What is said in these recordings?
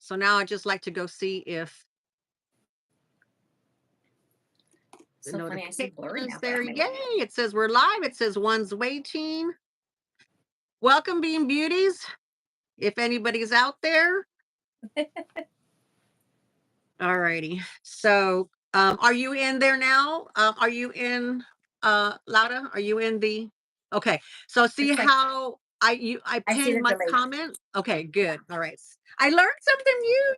So now I just like to go see if the So funny, I see blurry notifications now, but I'm there. able Yay! to make it. It says we're live. It says one's waiting. Welcome, Bean Beauties. If anybody's out there. All righty. So, are you in there now? Are you in, Lauda? Are you in the? Okay. So see Looks like how I I see pinned the my delay. comment. Okay, good. All right. I learned something new.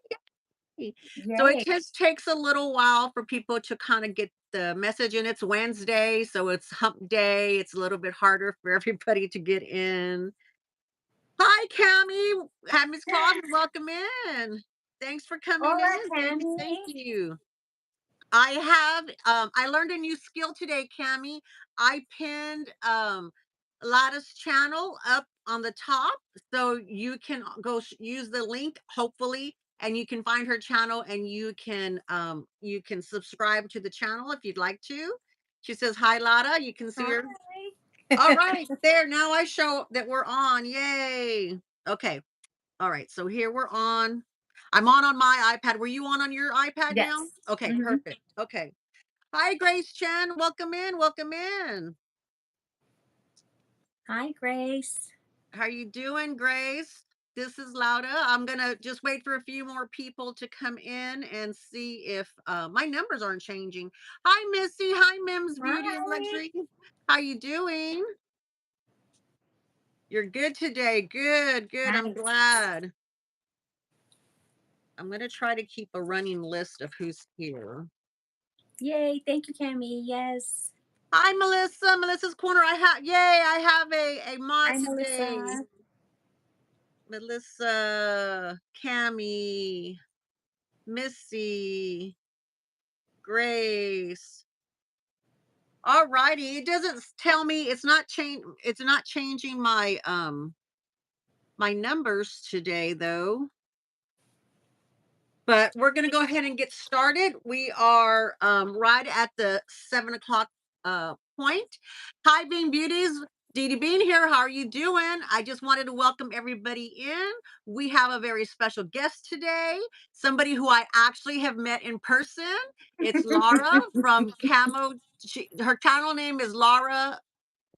Yay. So it Yay. just takes a little while for people to kind of get the message, and it's Wednesday, so it's hump day. It's a little bit harder for everybody to get in. Hi, Cami. Hi, Miss Claus. Welcome in. Thanks for coming Hola, in. Thank you. Thank Tammy. you. I learned a new skill today, Cami. I pinned Lada's channel up on the top so you can go use the link, hopefully, and you can find her channel, and you can subscribe to the channel if you'd like to. She says hi, Lada. You can see her. All Hi. right, there. Now I show that we're on. Yay. Okay. All right. So here we're on. I'm on my iPad. Were you on your iPad now? Yes. Okay, Hmm. perfect. Okay. Hi, Grace Chen. Welcome in. Welcome in. Hi, Grace. How you doing, Grace? This is Lauda. I'm gonna just wait for a few more people to come in and see if my numbers aren't changing. Hi, Missy. Hi, Mims Beauty and Hi. Luxury. How you doing? You're good today. Good, good. I'm Nice. glad. I'm gonna try to keep a running list of who's here. Yay. Thank you, Cammy. Yes. Hi, Melissa. Melissa's Corner. Yay, I have a mod Hi, today. Melissa. Melissa, Cami, Missy, Grace. All righty. It doesn't tell me it's not changing my numbers today though. But we're gonna go ahead and get started. We are right at the 7 o'clock point. Hi, Bean Beauties. Dee Dee Bean here. How are you doing? I just wanted to welcome everybody in. We have a very special guest today, somebody who I actually have met in person. It's Laura from Camo. Her channel name is Laura,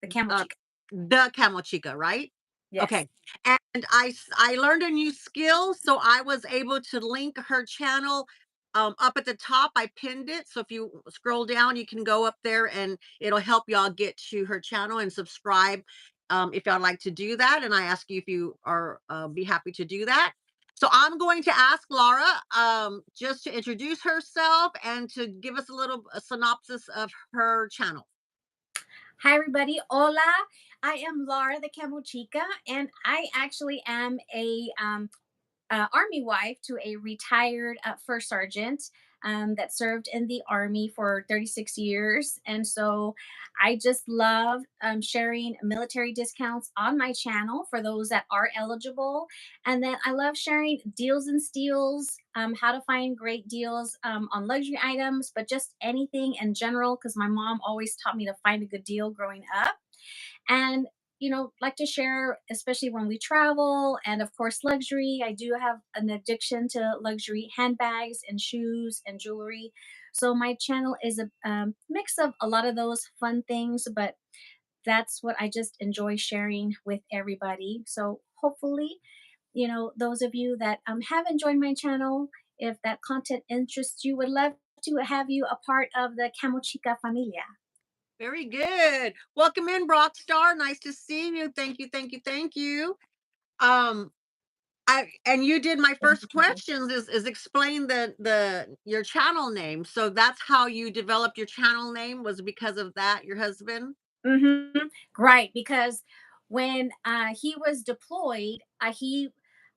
The camel uh, chica. the Camo Chica, right? Yes. Okay. And I learned a new skill, so I was able to link her channel up at the top. I pinned it. So if you scroll down, you can go up there and it'll help y'all get to her channel and subscribe if y'all like to do that. And I ask you if you are be happy to do that. So I'm going to ask Laura just to introduce herself and to give us a synopsis of her channel. Hi, everybody. Hola. I am Laura, the camel chica, and I actually am a army wife to a retired first sergeant that served in the army for 36 years. And so I just love sharing military discounts on my channel for those that are eligible. And then I love sharing deals and steals, how to find great deals on luxury items, but just anything in general, because my mom always taught me to find a good deal growing up. And like to share, especially when we travel, and of course luxury. I do have an addiction to luxury handbags and shoes and jewelry, so my channel is a mix of a lot of those fun things, but that's what I just enjoy sharing with everybody. So hopefully, those of you that have enjoyed my channel, if that content interests you, would love to have you a part of the Camo Chica familia. Very good. Welcome in, Brockstar. Nice to see you. Thank you, thank you, thank you. Um, and you did my first questions is explain the your channel name. So that's how you developed your channel name, was because of that, your husband? Mm-hmm. Right, because when he was deployed, I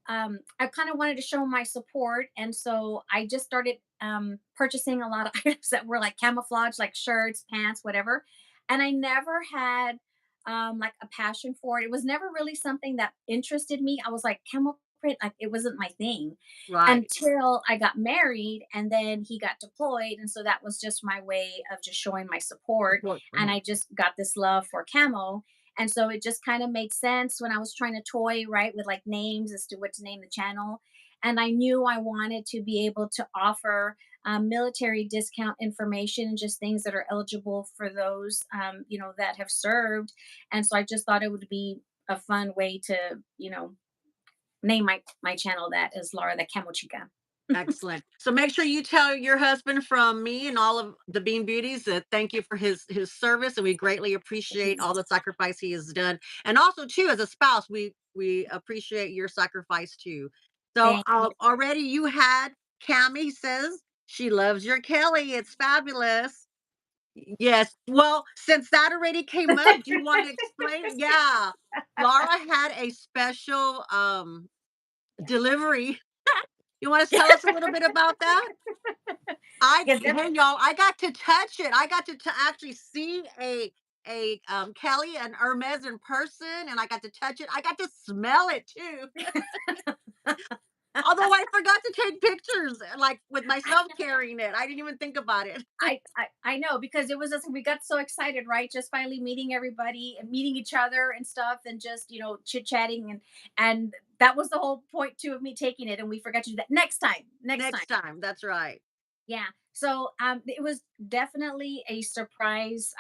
kind of wanted to show my support, and so I just started purchasing a lot of items that were like camouflage, like shirts, pants, whatever. And I never had like a passion for it. It was never really something that interested me. I was like camel print, like it wasn't my thing Right. until I got married, and then he got deployed, and so that was just my way of just showing my support. Support. And Mhm. I just got this love for camo. And so it just kind of made sense when I was trying to toy, right, with like names as to what to name the channel. And I knew I wanted to be able to offer military discount information and just things that are eligible for those, that have served. And so I just thought it would be a fun way to, name my channel that is Laura the Camo Chica. Excellent. So make sure you tell your husband from me and all of the Bean Beauties that thank you for his service, and we greatly appreciate all the sacrifice he has done. And also too, as a spouse, we appreciate your sacrifice too. So Thank already you had Cammy says she loves your Kelly. It's fabulous. Yes. Well, since that already came up, do you want to explain? Yeah. Laura had a special delivery. You wanna you. tell us a little bit about that? Yes, Hey, y'all, I got to touch it. I got to actually see Kelly and Hermes in person, and I got to touch it. I got to smell it too. Although I forgot to take pictures, like, with myself carrying it. I didn't even think about it. I know because it was just we got so excited, right? Just finally meeting everybody and meeting each other and stuff, and just chit chatting, and that was the whole point too of me taking it, and we forgot to do that next time. Next time. Next time, that's right. Yeah. So it was definitely a surprise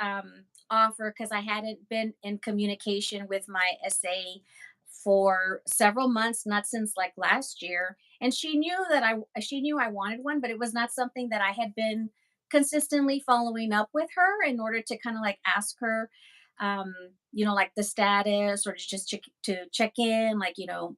offer because I hadn't been in communication with my SA for several months, not since like last year. And she knew I wanted one, but it was not something that I had been consistently following up with her in order to kind of like ask her, like the status or to just check in, like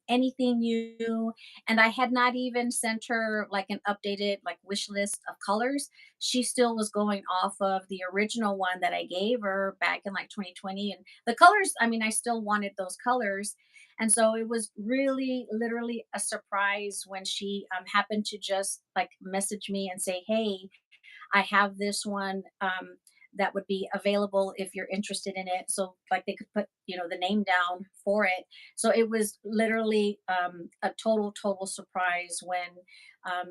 anything new. And I had not even sent her like an updated like wish list of colors. She still was going off of the original one that I gave her back in like 2020, and the colors, I mean, I still wanted those colors. And so it was really literally a surprise when she happened to just like message me and say, "Hey, I have this one that would be available if you're interested in it." So like they could put, the name down for it. So it was literally a total surprise when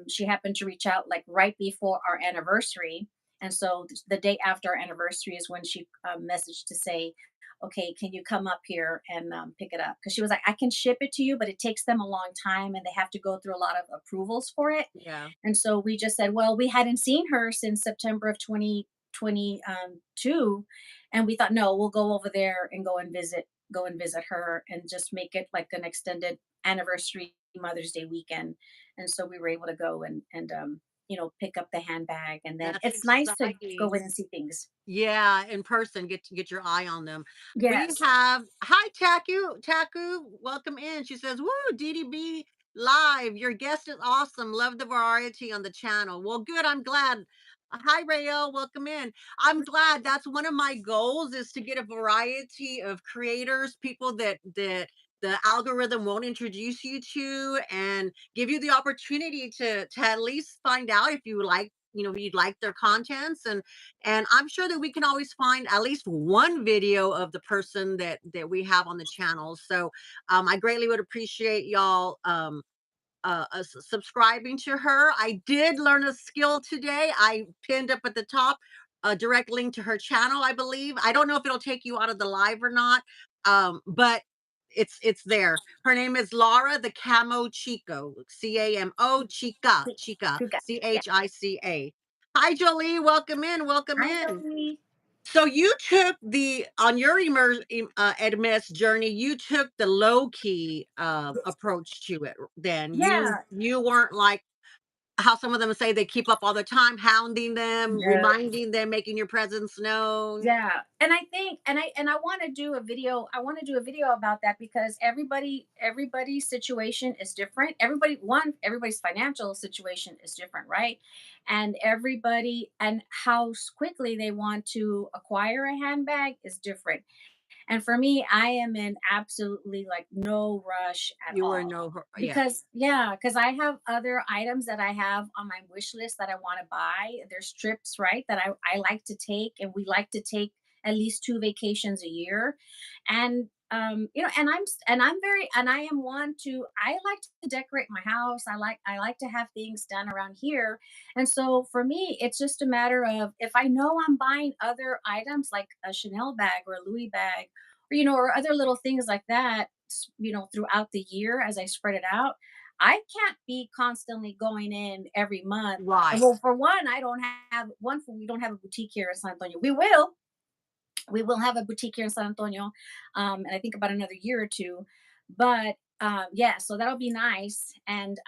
she happened to reach out like right before our anniversary. And so the day after our anniversary is when she messaged to say, "Okay, can you come up here and pick it up?" Because she was like, "I can ship it to you, but it takes them a long time and they have to go through a lot of approvals for it." Yeah, And so we just said, well, we hadn't seen her since September of 2022. And we thought, no, we'll go over there and go and visit her and just make it like an extended anniversary Mother's Day weekend. And so we were able to go and pick up the handbag. And then that's it's nice to go exciting. in and see things. Yeah, in person, get your eye on them. We Yes. have hi Taku, Taku, welcome in. She says, "Woo, Dee Dee B live. Your guest is awesome. Love the variety on the channel." Well, good. I'm glad. Hi Rael, welcome in. I'm glad. That's one of my goals is to get a variety of creators, people that the algorithm won't introduce you to, and give you the opportunity to at least find out if you like, you'd like their contents, and I'm sure that we can always find at least one video of the person that we have on the channel. So I greatly would appreciate y'all subscribing to her. I did learn a skill today. I pinned up at the top a direct link to her channel, I believe. I don't know if it'll take you out of the live or not, but it's there. Her name is Laura the Camo Chico, Camo Chica, Chica, Who got yeah. Chica. Hi Jolie, welcome in, welcome Hi, in. Joey. So you took the on your Edmis journey, you took the low key approach to it. Then Yeah. you weren't like how some of them say they keep up all the time, hounding them, No. reminding them, making your presence known. Yeah, and I think and I want to do a video. I want to do a video about that because everybody's situation is different. Everybody's financial situation is different, right? And everybody and how quickly they want to acquire a handbag is different. And for me, I am in absolutely like no rush at You were all. no, yeah, Because yeah, because I have other items that I have on my wish list that I want to buy. There's trips, right, that I like to take, and we like to take at least two vacations a year. And and I am one to I like to decorate my house. I like to have things done around here. And so for me, it's just a matter of if I know I'm buying other items like a Chanel bag or a Louis bag or other little things like that, throughout the year as I spread it out. I can't be constantly going in every month. Right. Well, for one, I don't have one. For we don't have a boutique here in San Antonio. We will have a boutique here in San Antonio, and I think about another year or two. But yeah, so that'll be nice. And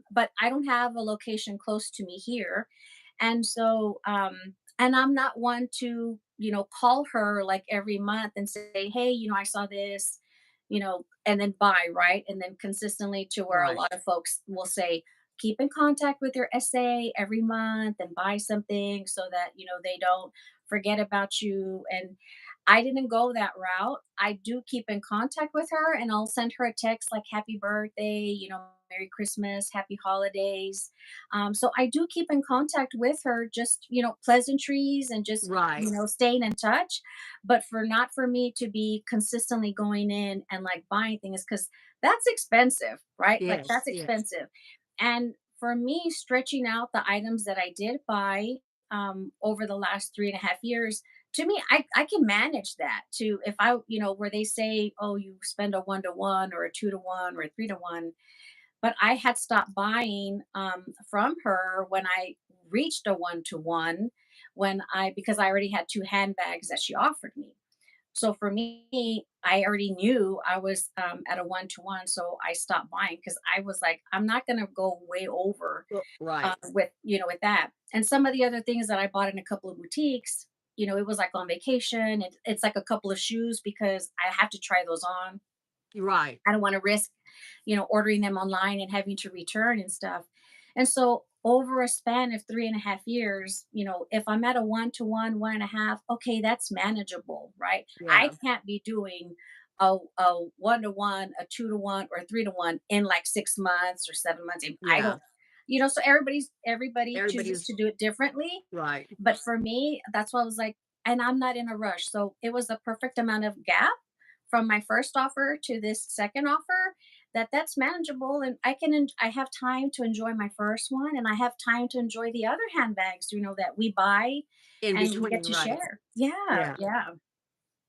but I don't have a location close to me here, and so and I'm not one to call her like every month and say, hey, I saw this, and then buy, right, and then consistently, to where a Right. lot of folks will say, keep in contact with your SA every month and buy something so that they don't forget about you. And I didn't go that route. I do keep in contact with her, and I'll send her a text like happy birthday, Merry Christmas, happy holidays. So I do keep in contact with her, just, pleasantries and just, Right. staying in touch. But for me to be consistently going in and like buying things, because that's expensive, right? Like Yes. that's Yes. expensive. And for me, stretching out the items that I did buy over the last 3.5 years, to me, I can manage that. To If I, where they say, oh, you spend a 1-to-1 or a 2-to-1 or a 3-to-1. But I had stopped buying from her when I reached a 1-to-1, because I already had two handbags that she offered me. So for me, I already knew I was at a 1-to-1, so I stopped buying because I was like, I'm not gonna go way over Right. with that. And some of the other things that I bought in a couple of boutiques, it was like on vacation. It's like a couple of shoes because I have to try those on. Right. I don't want to risk, ordering them online and having to return and stuff. And so over a span of 3.5 years, if I'm at a 1-to-1, 1.5, okay, that's manageable, right? I Yeah. can't be doing a 1-to-1, a 2-to-1, or a 3-to-1 in like 6 months or 7 months. And I Yeah. don't, so everybody chooses Everybody's to do it differently. right. But for me, that's why I was like, and I'm not in a rush. So it was the perfect amount of gap from my first offer to this second offer, that's manageable, and I have time to enjoy my first one, and I have time to enjoy the other handbags, that we buy In and we get between. to Right. share. Yeah, Yeah. yeah.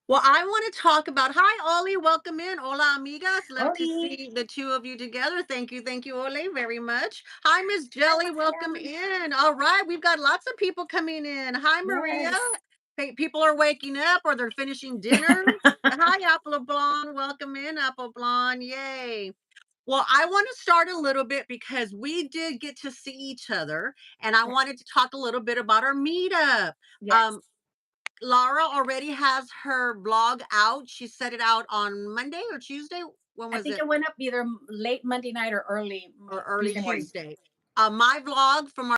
Well, I want to talk about. Hi, Ollie. Welcome in. Hola, amigas. Love to Oli, see the two of you together. Thank you. Thank you, Ollie, very much. Hi, Miss Jelly. Welcome welcome. in. All right. We've got lots of people coming in. Hi, Maria. Yes. People are waking up or they're finishing dinner. Hi, Apple Blonde. Welcome in, Apple Blonde. Yay. Well, I want to start a little bit because we did get to see each other, and I Yeah. wanted to talk a little bit about our meetup. Yes. Um, Laura already has her vlog out. She set it out on Monday or Tuesday. When I was think it? it went up either late Monday night or early Or early Tuesday morning. Tuesday. My vlog from our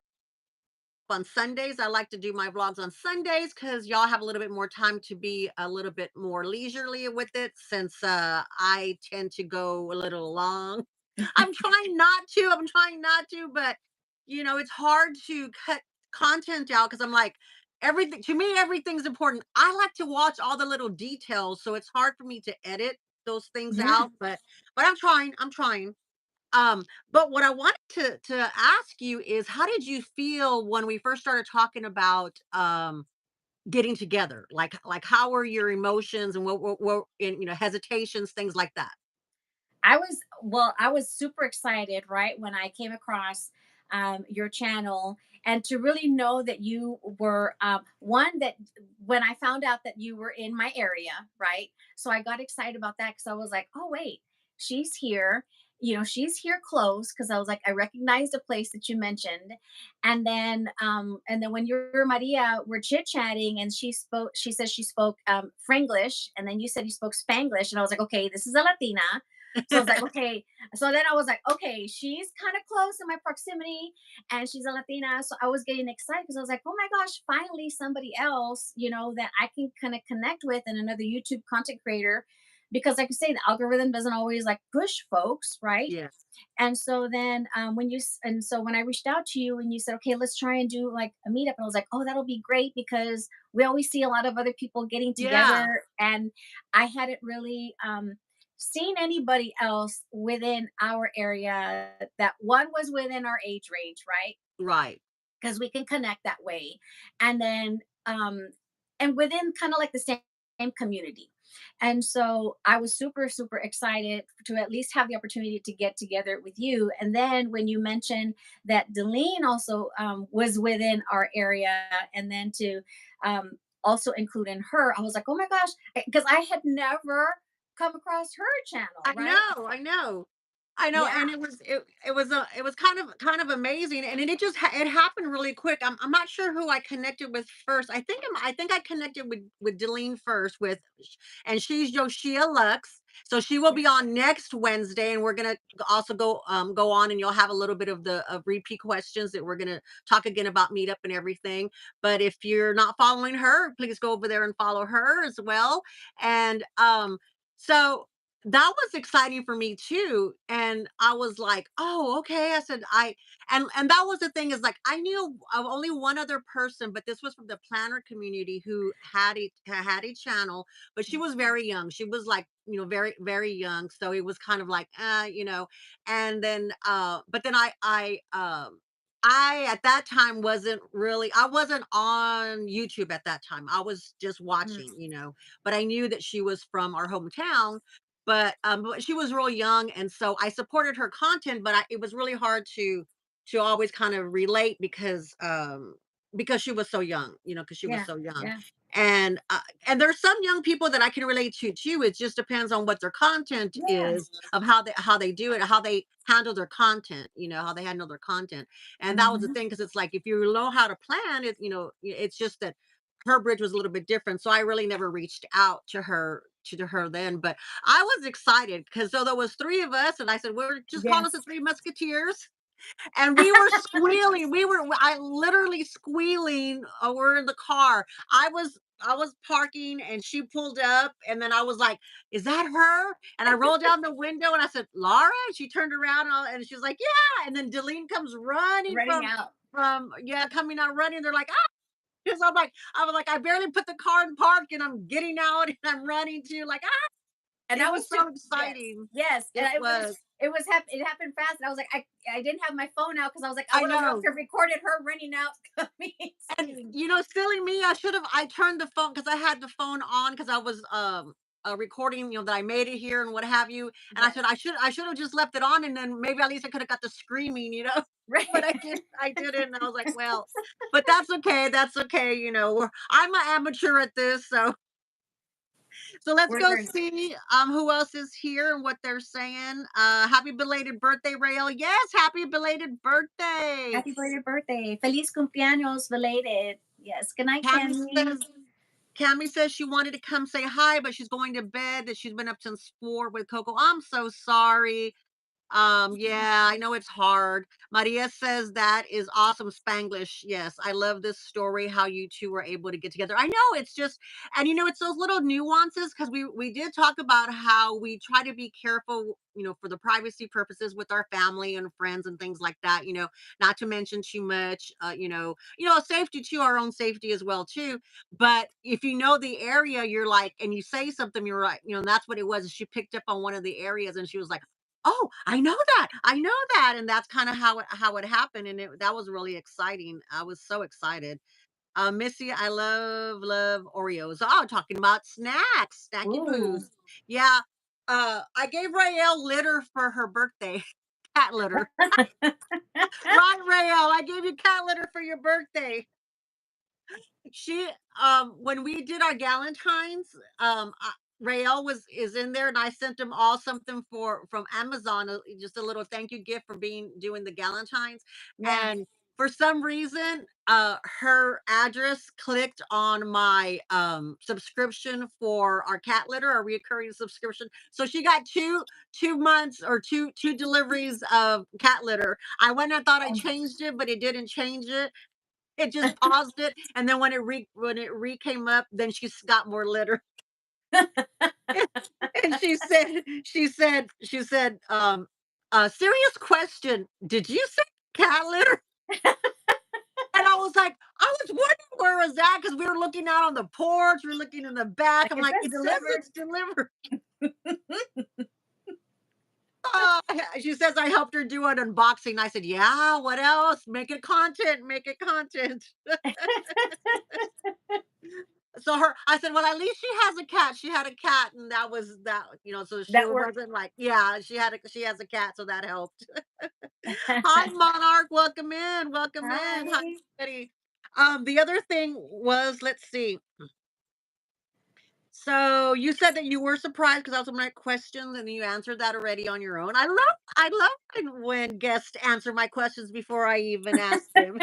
on Sundays. I like to do my vlogs on Sundays because y'all have a little bit more time to be a little bit more leisurely with it since I tend to go a little long. I'm trying not to, but it's hard to cut content out because I'm like, everything to me, everything's important. I like to watch all the little details, so it's hard for me to edit those things Yeah. out, but I'm trying. I'm trying. But what I wanted to ask you is, how did you feel when we first started talking about getting together? Like how were your emotions and what in hesitations, things like that? I was super excited, right, when I came across your channel, and to really know that you were one that when I found out that you were in my area, right? So I got excited about that because I was like, oh wait, she's here. She's here close, because I was like, I recognized the place that you mentioned. And then when you and Maria were chit-chatting, and she said she spoke Franglish, and then you said you spoke Spanglish, and I was like, okay, this is a Latina. So I was like, okay. So then I was like, okay, she's kind of close in my proximity, and she's a Latina. So I was getting excited because I was like, oh my gosh, finally somebody else, that I can kind of connect with, and another YouTube content creator. Because like you say, the algorithm doesn't always like push folks, right? Yeah. And so then and so when I reached out to you and you said, okay, let's try and do like a meetup, and I was like, oh, that'll be great, because we always see a lot of other people getting Yeah. together, and I hadn't really seen anybody else within our area that one was within our age range, right? Right. Because we can connect that way. And then and within kind of like the same community. And so I was super, super excited to at least have the opportunity to get together with you. And then when you mentioned that Deline also was within our area, and then to um, also include in her, I was like, oh my gosh, because I had never come across her channel, I right? know, I know. I know, Yeah. and it was kind of amazing, and it just it happened really quick. I'm not sure who I connected with first. I think I connected with Delene first and she's Yoshia Lux. So she will be on next Wednesday, and we're gonna also go on, and you'll have a little bit of the of repeat questions that we're gonna talk again about meetup and everything. But if you're not following her, please go over there and follow her as well. And so that was exciting for me too, and I was like, oh, okay. I said, and that was the thing, is like, I knew of only one other person, but this was from the planner community, who had a channel, but she was very young. She was like, very very young, so it was kind of like, and then but then I at that time I wasn't on YouTube at that time. I was just Mhm. watching, but I knew that she was from our hometown. But she was real young, and so I supported her content, but it was really hard to always kind of relate, because she was so young, because she was Yeah. so young. Yeah. And there's some young people that I can relate to too. It just depends on what their content Yeah. is, of how they do it, how they handle their content, how they handle their content. And that was the Hmm. thing, because it's like, if you know how to plan it, it's just that her bridge was a little bit different. So I really never reached out to her then. But I was excited, because so there was three of us, and I said, we're just calling us the Yes. Three Musketeers. And we were squealing. I literally squealing. We're in the car. I was parking, and she pulled up, and then I was like, "Is that her?" And I rolled down the window, and I said, "Laura." She turned around, and she was like, "Yeah." And then Delene comes running Running out. from yeah, coming out running. They're like, "Ah!" Because I was like, I barely put the car in park, and I'm getting out, and I'm running to, like, ah. And It I was was too. so Yes. exciting. Yes. And It was. it happened fast. And I was like, I didn't have my phone out because I was like, I I would have loved know. to have recorded her running out coming and And, seeing. silly me, I turned the phone, because I had the phone on, because I was recording, that I made it here and what have you. And I Yes. said, I should have just left it on, and then maybe at least I could have got the screaming. But Right. I didn't. And I was like, well, but that's okay. That's okay. I'm an amateur at this. So let's We're go learning. see who else is here and what they're saying. Happy belated birthday, Rael. Yes, happy belated birthday. Happy belated birthday. Feliz cumpleaños belated. Yes. Good night, Cammy Cammy. says Cammy says she wanted to come say hi, but she's going to bed, that she's been up since 4 with Coco. I'm so sorry. Yeah, I know it's hard. Maria says that is awesome Spanglish. Yes, I love this story, how you two were able to get together. I know, it's just, and it's those little nuances, because we did talk about how we try to be careful, for the privacy purposes with our family and friends and things like that, not to mention too much, safety too, our own safety as well too. But if you know the area, you're like, and you say something, you're right, and that's what it was. She picked up on one of the areas, and she was like, "Oh, I know that. I know that." And that's kind of how it happened, and that was really exciting. I was so excited. Missy, I love Oreos. Oh, talking about snacks, snacky Ooh. booze. Yeah. I gave Raelle litter for her birthday. Cat litter. Right, Raelle. I gave you cat litter for your birthday. She when we did our Galentine's, Rael is in there, and I sent them all something from Amazon, just a little thank you gift for doing the Galentine's. Yeah. And for some reason, her address clicked on my subscription for our cat litter, our reoccurring subscription. So she got two months, or two deliveries of cat litter. I went and thought I Oh. changed it, but it didn't change it. It just paused it, and then when it came up, then got more litter. And "Serious question, did you say cat litter?" And I was like, I was wondering where it was at, because we were looking out on the porch, we were looking in the back. Like I'm it like, says "It says delivered. it's delivered." She says I helped her do an unboxing. I said, "Yeah, what else? Make it content, make it content." so her I said, "Well, at least she has a cat." She had a cat, and that was that, so she That worked. wasn't like, yeah, she has a cat, so that helped. Hi, Monarch. Welcome in. Welcome in. Hi, Hi. everybody. The other thing was, let's see. So you said that you were surprised because I was my questions, and you answered that already on your own. I love when guests answer my questions before I even ask them.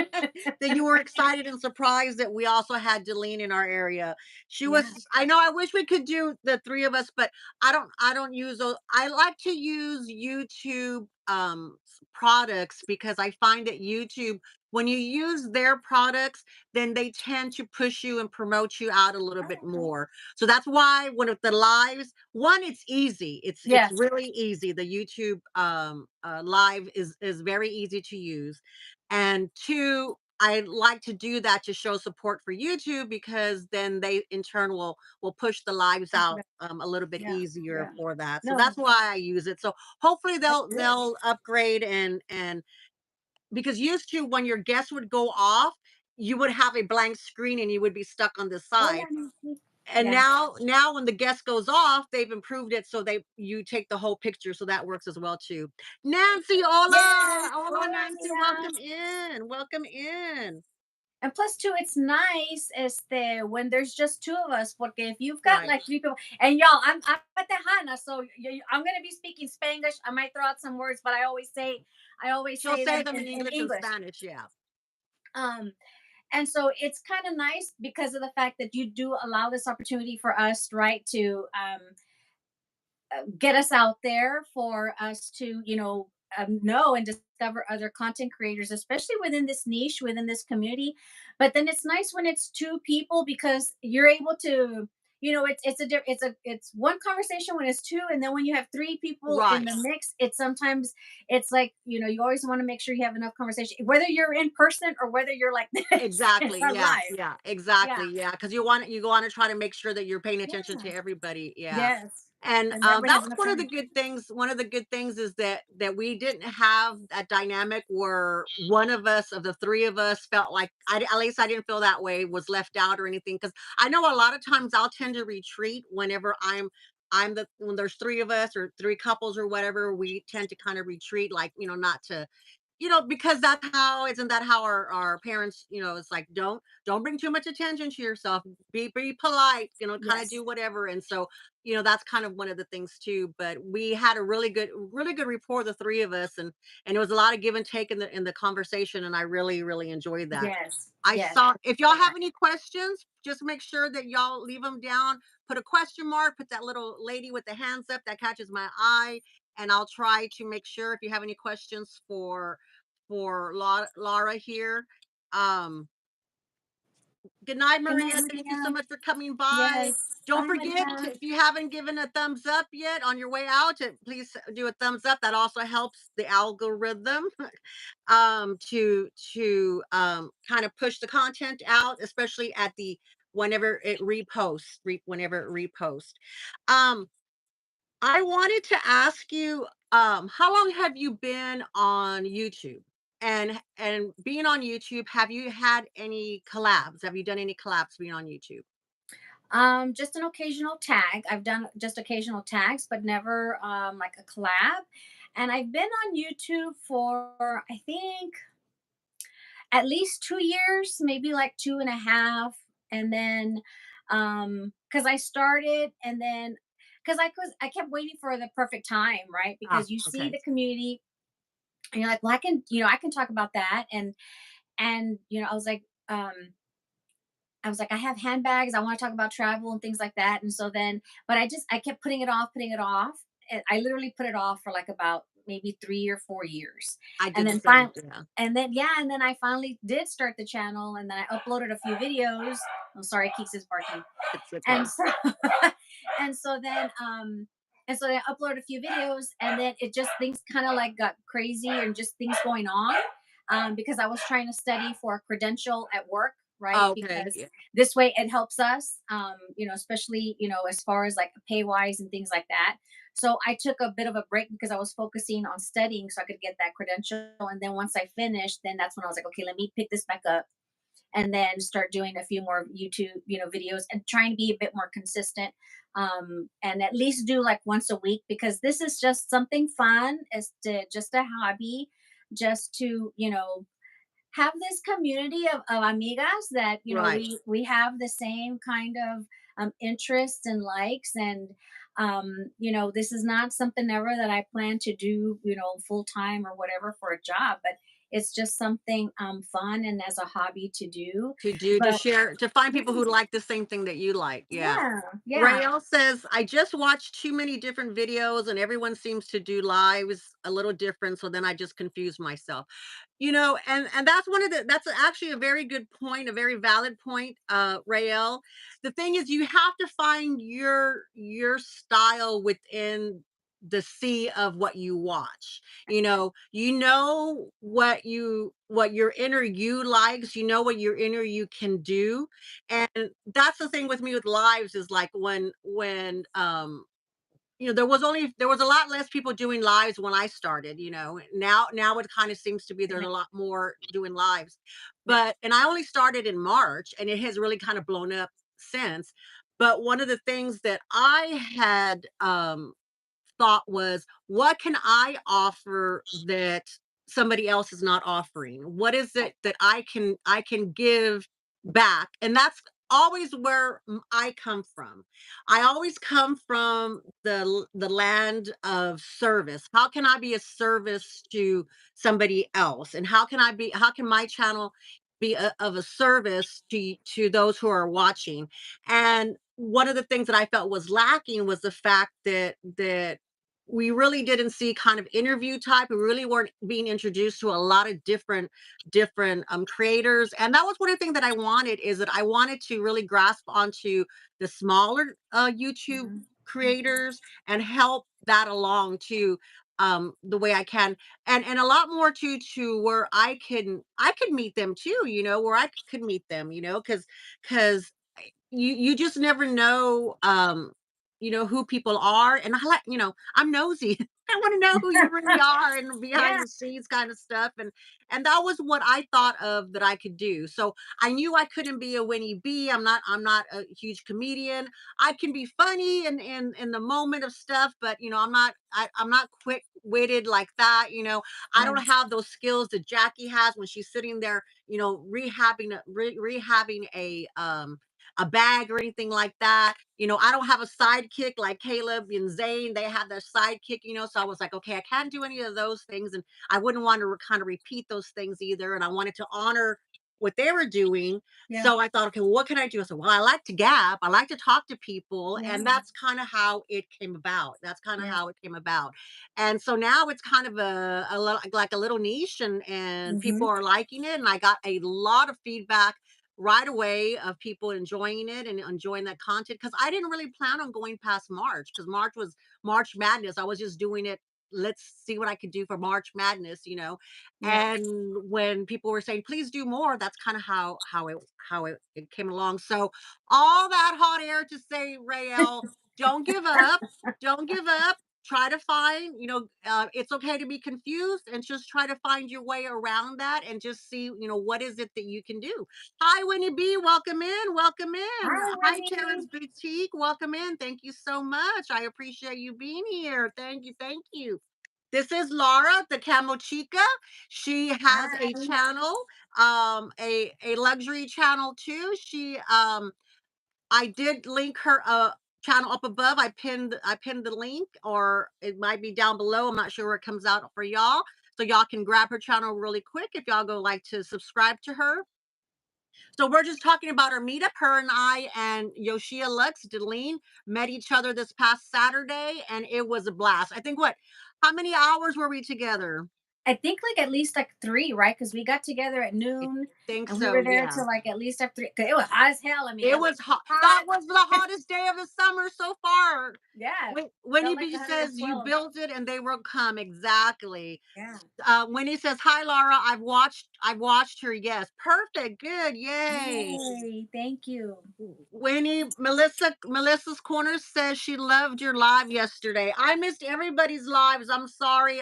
That you were excited and surprised that we also had Delene in our area. She Yeah. was. I know. I wish we could do the three of us, but I don't use those. I like to use YouTube products because I find that YouTube, when you use their products, then they tend to push you and promote you out a little bit Okay. more. So that's why one of the lives, one, it's easy. It's Yes. really easy. The YouTube live is very easy to use. And two, I like to do that to show support for YouTube because then they in turn will push the lives out a little bit Yeah. easier Yeah. for that. So No, that's why I use it. So hopefully that's good. they'll upgrade, and because used to, when your guests would go off, you would have a blank screen and you would be stuck on the Hola, side. Nancy. And Yeah. now when the guest goes off, they've improved it so they you take the whole picture, so that works as well too. Nancy, hola, Yes. hola, Hola, Nancy, amiga. welcome in, welcome in. And plus, too, it's nice when there's just two of us. Porque if you've got Right. like three people, and y'all, I'm Tejana, so I'm gonna be speaking Spanglish. I might throw out some words, but I always She'll say say them them in in English and English. Spanish, yeah. Um, and so it's kind of nice because of the fact that you do allow this opportunity for us, right, to get us out there, for us to know and discover other content creators, especially within this niche, within this community. But then it's nice when it's two people because you're able to, it's one conversation when it's two, and then when you have three people in Right. the mix, it's sometimes it's like, you always want to make sure you have enough conversation, whether you're in person or whether you're like this Exactly. Yeah. live. Yeah. Yeah. Exactly. Yeah. Because you want to try to make sure that you're paying attention to Yeah. everybody. Yeah. Yes. And And everybody that has was enough one of time. the good things. One of the good things is that we didn't have that dynamic where one of us, of the three of us, felt like, at least I didn't feel that way, was left out or anything. Because I know a lot of times I'll tend to retreat whenever I'm the when there's three of us or three couples or whatever. We tend to kind of retreat, like, not to, because that's how, isn't that how our parents, it's like, don't bring too much attention to yourself, be polite, kind of Yes. do whatever. And so, that's kind of one of the things too. But we had a really good rapport, the three of us, and it was a lot of give and take in the conversation, and I really really enjoyed that. Yes. I Yes. saw, if y'all So have nice. any questions, just make sure that y'all leave them down, put a question mark, put that little lady with the hands up that catches my eye, and I'll try to make sure, if you have any questions for Laura here. Um, Good night, Good night, Maria. Thank you so Maria. much for coming by. Yes. Don't Bye, forget, Maria. if you haven't given a thumbs up yet on your way out, please do a thumbs up. That also helps the algorithm to kind of push the content out, especially at the whenever it reposts. Um, I wanted to ask you, how long have you been on YouTube? And being on YouTube, have you had any collabs? Have you done any collabs being on YouTube? Just an occasional tag. I've done just occasional tags, but never like a collab. And I've been on YouTube for, I think, at least 2 years, maybe like two and a half. And then because I started, and then because I kept waiting for the perfect time, right? Ah, Because you see okay. the community and you're like, well, I can talk about that. And I was like, I have handbags. I want to talk about travel and things like that. And so then, but I kept putting it off, putting it off. And I literally put it off for like about maybe 3 or 4 years. I And did the then same. finally, Yeah, and then I finally did start the channel, and then I uploaded a few videos. I'm sorry, Keeks is barking. it's And okay. so, and so then, I uploaded a few videos, and then it just, things kind of like got crazy, and just things going on, because I was trying to study for a credential at work, right? Oh, okay. Because Yeah. this way it helps us, especially, as far as like pay wise and things like that. So I took a bit of a break because I was focusing on studying so I could get that credential. And then once I finished, then that's when I was like, okay, let me pick this back up. and then start doing a few more YouTube, videos, and trying to be a bit more consistent. And at least do like once a week, because this is just something fun. It's just a hobby, just to, have this community of amigas that, Right. we have the same kind of interests and likes. And this is not something ever that I plan to do, full time or whatever for a job, but it's just something fun and as a hobby to do. To do, to But share, to find yeah, people who like the same thing that you like. Yeah. yeah, yeah. Rael says, I just watched too many different videos and everyone seems to do lives a little different. So then I just confuse myself. And that's one of that's actually a very good point, a very valid point, Rael. The thing is you have to find your style within the sea of what you watch. What your inner you likes, what your inner you can do. And that's the thing with me with lives is like there was a lot less people doing lives when I started. Now it kind of seems to be there's a lot more doing lives. And I only started in March and it has really kind of blown up since. But one of the things that I had thought was, what can I offer that somebody else is not offering? What is it that I can give back? And that's always where I come from. I always come from the land of service. How can I be a service to somebody else? And how can my channel be of a service to those who are watching? And one of the things that I felt was lacking was the fact that we really didn't see kind of interview type. We really weren't being introduced to a lot of different creators. And that was one of the things that I wanted, is that I wanted to really grasp onto the smaller YouTube Mhm. creators and help that along to the way I can, and a lot more to where I could meet them too, where I could meet them, because you just never know, who people are. And I like, I'm nosy. I want to know who you really are and behind Yeah, the scenes kind of stuff. And that was what I thought of that I could do. So I knew I couldn't be a Winnie B. I'm not a huge comedian. I can be funny in the moment of stuff, but I'm not quick witted like that. I yeah, don't have those skills that Jackie has when she's sitting there, rehabbing a bag or anything like that. I don't have a sidekick like Caleb and Zane. They have their sidekick, so I was like, okay, I can't do any of those things. And I wouldn't want to kind of repeat those things either. And I wanted to honor what they were doing. yeah, So I thought, okay, well, what can I do? I said, well, I like to gab. I like to talk to people. yeah, And that's kind of how it came about. That's kind of yeah. how it came about. And so now it's kind of like a little niche, and people Hmm. are liking it. And I got a lot of feedback right away of people enjoying it and enjoying that content, because I didn't really plan on going past March, because March was March Madness. I was just doing it. Let's see what I could do for March Madness. Yeah. And when people were saying, please do more, that's kind of how it came along. So all that hot air to say, Rael, don't give up. Don't give up. Try to find, it's okay to be confused, and just try to find your way around that, and just see, what is it that you can do. Hi, Winnie B. Welcome in. Welcome in. Hi, Hi, Winnie. Tara's Boutique. Welcome in. Thank you so much. I appreciate you being here. Thank you. Thank you. This is Laura, the Camo Chica. She has a Hi. channel, a luxury channel too. I did link her channel up above. I pinned the link, or it might be down below. I'm not sure where it comes out for y'all. So y'all can grab her channel really quick if y'all go like to subscribe to her. So we're just talking about our meetup. Her and I and Yoshia Lux Deline met each other this past Saturday, and it was a blast. I think, how many hours were we together? I think like at least like three, right? Because we got together at I noon think and we so, were there yeah. till like at least at three. 'Cause it was hot as hell. I mean, It it was was hot. That hot. was the hottest day of the summer so far. Yeah. Winnie Felt like B says, "You 112. built it, and they will come." Exactly. Yeah. Winnie says, "Hi, Laura. I've watched I watched her, yes. Perfect, good, yay. Yay, thank you. Winnie, Melissa's Corner says she loved your live yesterday. I missed everybody's lives. I'm sorry.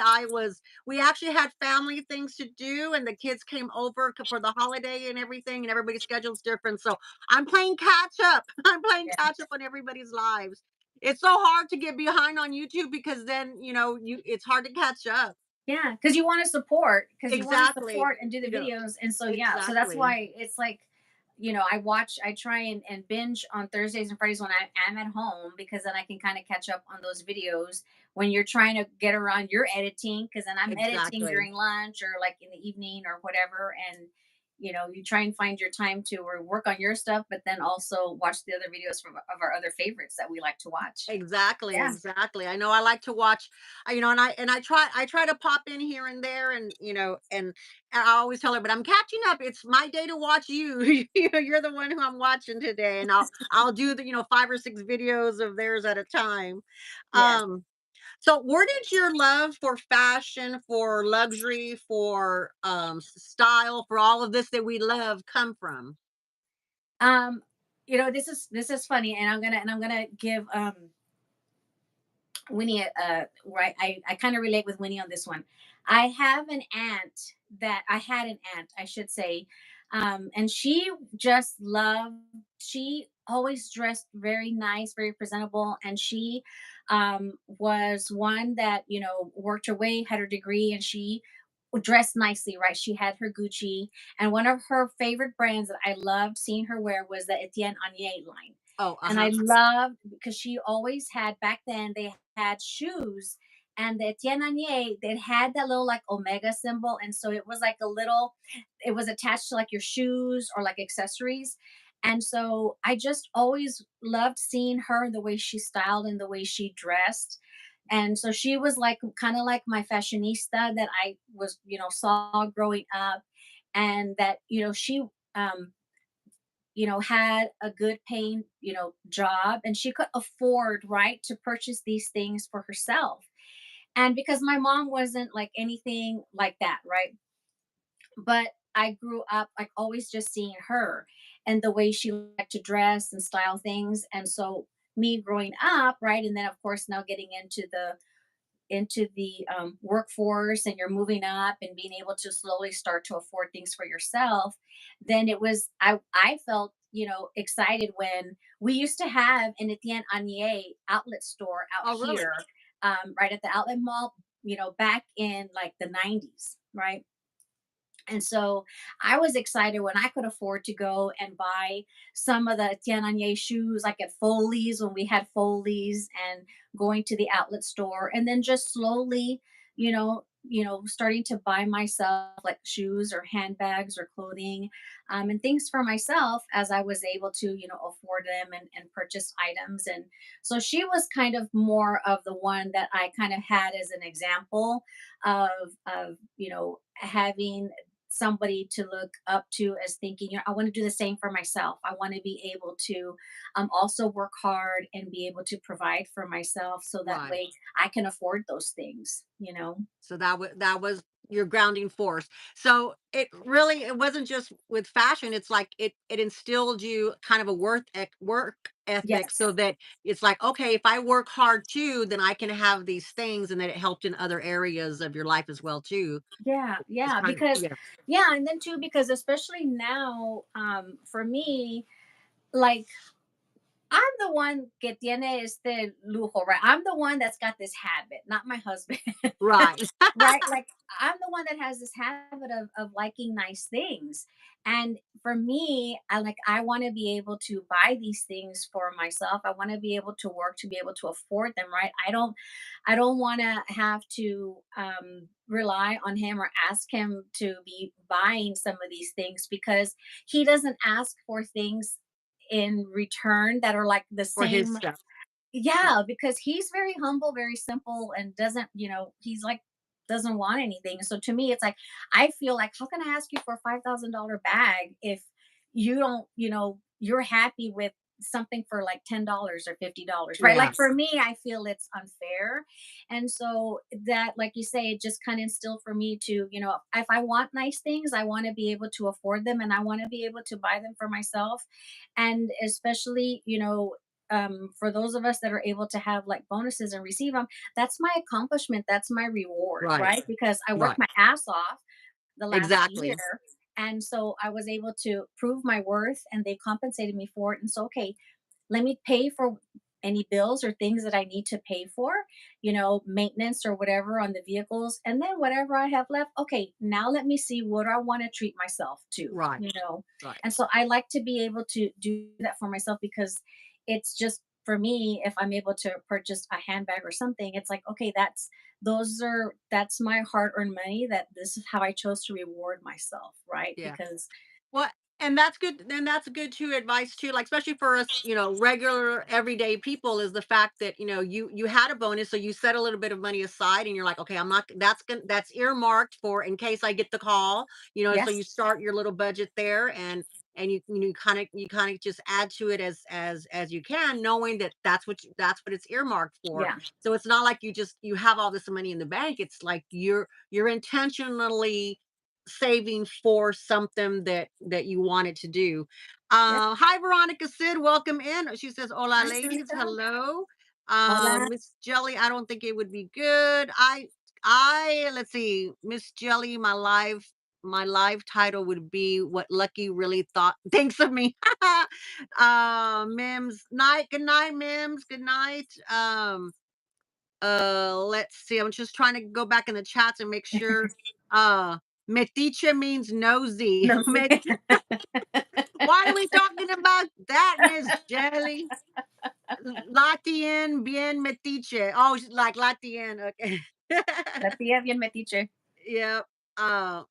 We actually had family things to do, and the kids came over for the holiday and everything, and everybody's schedule's different. So I'm playing catch up. I'm playing Yeah. catch up on everybody's lives. It's so hard to get behind on YouTube because then, it's hard to catch up. Yeah, because you want to support, Exactly. and do the You know, videos, and so yeah, so that's exactly. why it's like, I try and binge on Thursdays and Fridays when I am at home, because then I can kind of catch up on those videos when you're trying to get around your editing, because then I'm editing Exactly. during lunch or like in the evening or whatever, and you try and find your time to work on your stuff, but then also watch the other videos of our other favorites that we like to watch. Exactly, Yeah, exactly. I know I like to watch, and I try to pop in here and there, and I always tell her, but I'm catching up. It's my day to watch you. You're the one who I'm watching today, and I'll do the 5 or 6 videos of theirs at a time. yes. Um, so where did your love for fashion, for luxury, for style, for all of this that we love come from? Um, this is funny, and I'm gonna give Winnie right. I kind of relate with Winnie on this one. I had an aunt, I should say, and she just loved. She always dressed very nice, very presentable, and she was one that worked her way, had her degree, and she dressed nicely, right? She had her Gucci, and one of her favorite brands that I loved seeing her wear was the Etienne Anier line. Oh, And I uh-huh. loved, because she always had, back then they had shoes, and the Etienne Anier, it had that little like omega symbol, and so it was like a little, it was attached to like your shoes or like accessories. And so I just always loved seeing her, the way she styled and the way she dressed. And so she was like kind of like my fashionista that I was, saw growing up, and that, she um had a good paying, job, and she could afford, right, to purchase these things for herself. And because my mom wasn't like anything like that, right? But I grew up like always just seeing her and the way she liked to dress and style things. And so me growing up, right, and then of course now getting into the workforce, and you're moving up and being able to slowly start to afford things for yourself, then I felt excited when we used to have an Etienne Anier outlet store out Oh, really? here, right at the outlet mall, back in like the 90s, right? And so I was excited when I could afford to go and buy some of the Tiananmen shoes, like at Foley's when we had Foley's, and going to the outlet store, and then just slowly, starting to buy myself like shoes or handbags or clothing, and things for myself as I was able to, afford them, and purchase items. And so she was kind of more of the one that I kind of had as an example of having somebody to look up to, as thinking, I want to do the same for myself. I want to be able to also work hard and be able to provide for myself, so that Right. way I can afford those things. So that was your grounding force. So it wasn't just with fashion. It's like it instilled you kind of a work ethic, so Yes. that it's like, okay, if I work hard too, then I can have these things, and that it helped in other areas of your life as well too. Yeah, It's yeah, kind of, because yeah. yeah, and then too, because especially now, for me, like, I'm the one que tiene este lujo, right? I'm the one that's got this habit, not my husband. Right. Right? Like, I'm the one that has this habit of liking nice things. And for me, I want to be able to buy these things for myself. I want to be able to work to be able to afford them, right? I don't want to have to rely on him or ask him to be buying some of these things, because he doesn't ask for things in return that are like the For his same. stuff. Yeah, because he's very humble, very simple, and doesn't, he's like, doesn't want anything. So to me, it's like, I feel like, how can I ask you for a $5,000 bag if you don't, you're happy with something for like $10 or $50, right? Yeah. Like for me, I feel it's unfair. And so that, like you say, it just kind of instilled for me to, if I want nice things, I want to be able to afford them, and I want to be able to buy them for myself. And especially, for those of us that are able to have like bonuses and receive them, that's my accomplishment. That's my reward, Right. right? Because I worked Right. my ass off the last year. Exactly. And so I was able to prove my worth, and they compensated me for it. And so, okay, let me pay for any bills or things that I need to pay for, maintenance or whatever on the vehicles. And then whatever I have left, okay, now let me see what I want to treat myself to, Right. you know. Right. And so I like to be able to do that for myself, because it's just for me, if I'm able to purchase a handbag or something, it's like, okay, that's my hard earned money, that this is how I chose to reward myself, right? Yeah. Because Well, and that's good. And that's good too advice too. Like especially for us, regular everyday people, is the fact that you had a bonus, so you set a little bit of money aside, and you're like, okay, I'm not. That's earmarked for in case I get the call. So you yes, start your little budget there, and you kind of just add to it as you can, knowing that that's what it's earmarked for. yeah, So it's not like you have all this money in the bank. It's like you're intentionally saving for something that you wanted to do. yes. Hi, Veronica Sid, welcome in. She says, "Hola, Hi, ladies, sister. hello." Hola. Miss Jelly, I don't think it would be good. I let's see, Miss Jelly, my live title would be "What Lucky Really Thought Thinks of Me." Mims, good night, Mims, good night. Let's see. I'm just trying to go back in the chats and make sure. Uh, Metiche means nosy. No, sí. Why are we talking about that, Miss Jelly? Latien bien metiche. Oh, she's like Latien. Okay. La tía bien metiche. Yep. Uh,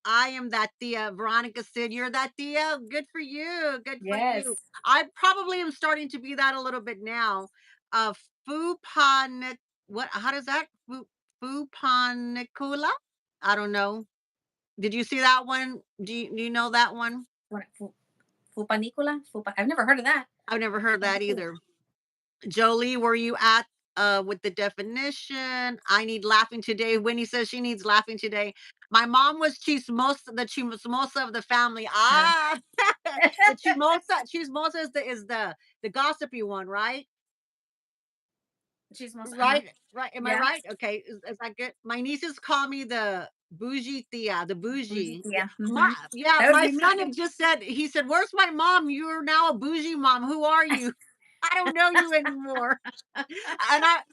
I am that Thea. Veronica said, "You're that Thea. Good for you. Good for you." Yes. I probably am starting to be that a little bit now. Uh, Fupanik. What? How does that? Fupanicula? I don't know. Did you see that one? Do you know that one? What, fupanicula? I've never heard of that. I've never heard that Fupanicula. either. Jolie, were you at with the definition? I need laughing today. Winnie says she needs laughing today. My mom was the chismosa of the family. Uh, Ah, the chismosa is the gossipy one, right? chismosa. Uh-huh. Right. Am I Yeah. right? Okay. Is that good? My nieces call me the bougie Thea, the Bougie bougie. Yeah. tía. My yeah, That would my be son me. had just said, he said, "Where's my mom? You're now a bougie mom. Who are you?" I don't know you anymore. And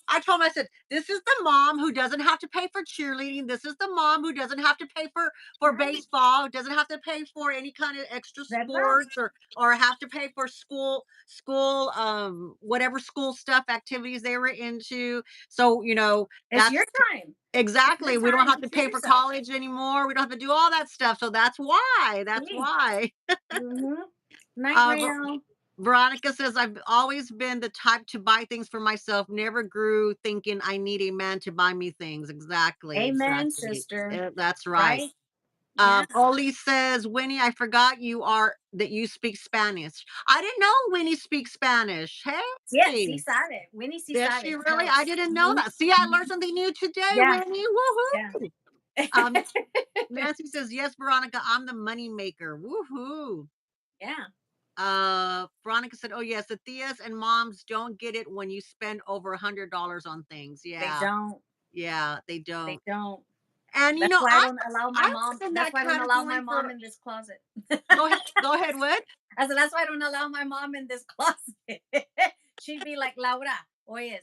I told him, I said, "This is the mom who doesn't have to pay for cheerleading. This is the mom who doesn't have to pay for Right. baseball, doesn't have to pay for any kind of extra That's right. sports or have to pay for school whatever school stuff activities they were into. So, It's your that's time. It's your exactly. We don't time have to to treat pay for yourself. college anymore. We don't have to do all that stuff. So that's why. That's See? why." Mm-hmm. Night Uh, rail. Veronica says, "I've always been the type to buy things for myself, never grew thinking I need a man to buy me things." Exactly, Amen, exactly. sister. That's right. Right? Yeah. Oli says, "Winnie, I forgot that you speak Spanish." I didn't know Winnie speaks Spanish. Yeah, Hey, sí sabe. Winnie sí does sabe. she So, really? I didn't know mhm, that. See, I learned mhm. something new today, Yeah, Winnie. yeah. Woohoo! Um, Nancy says, "Yes, Veronica, I'm the money maker." Woohoo! Yeah, Veronica said, "Oh yes, the tias and moms don't get it when you spend over $100 on things." they Yeah, don't. yeah, they They don't. don't. And That's why I don't allow my I mom. was in That's that why I don't allow my category mom for. in this closet. Go ahead, go ahead. What? I said, that's why I don't allow my mom in this closet. She'd be like, Laura, oyes,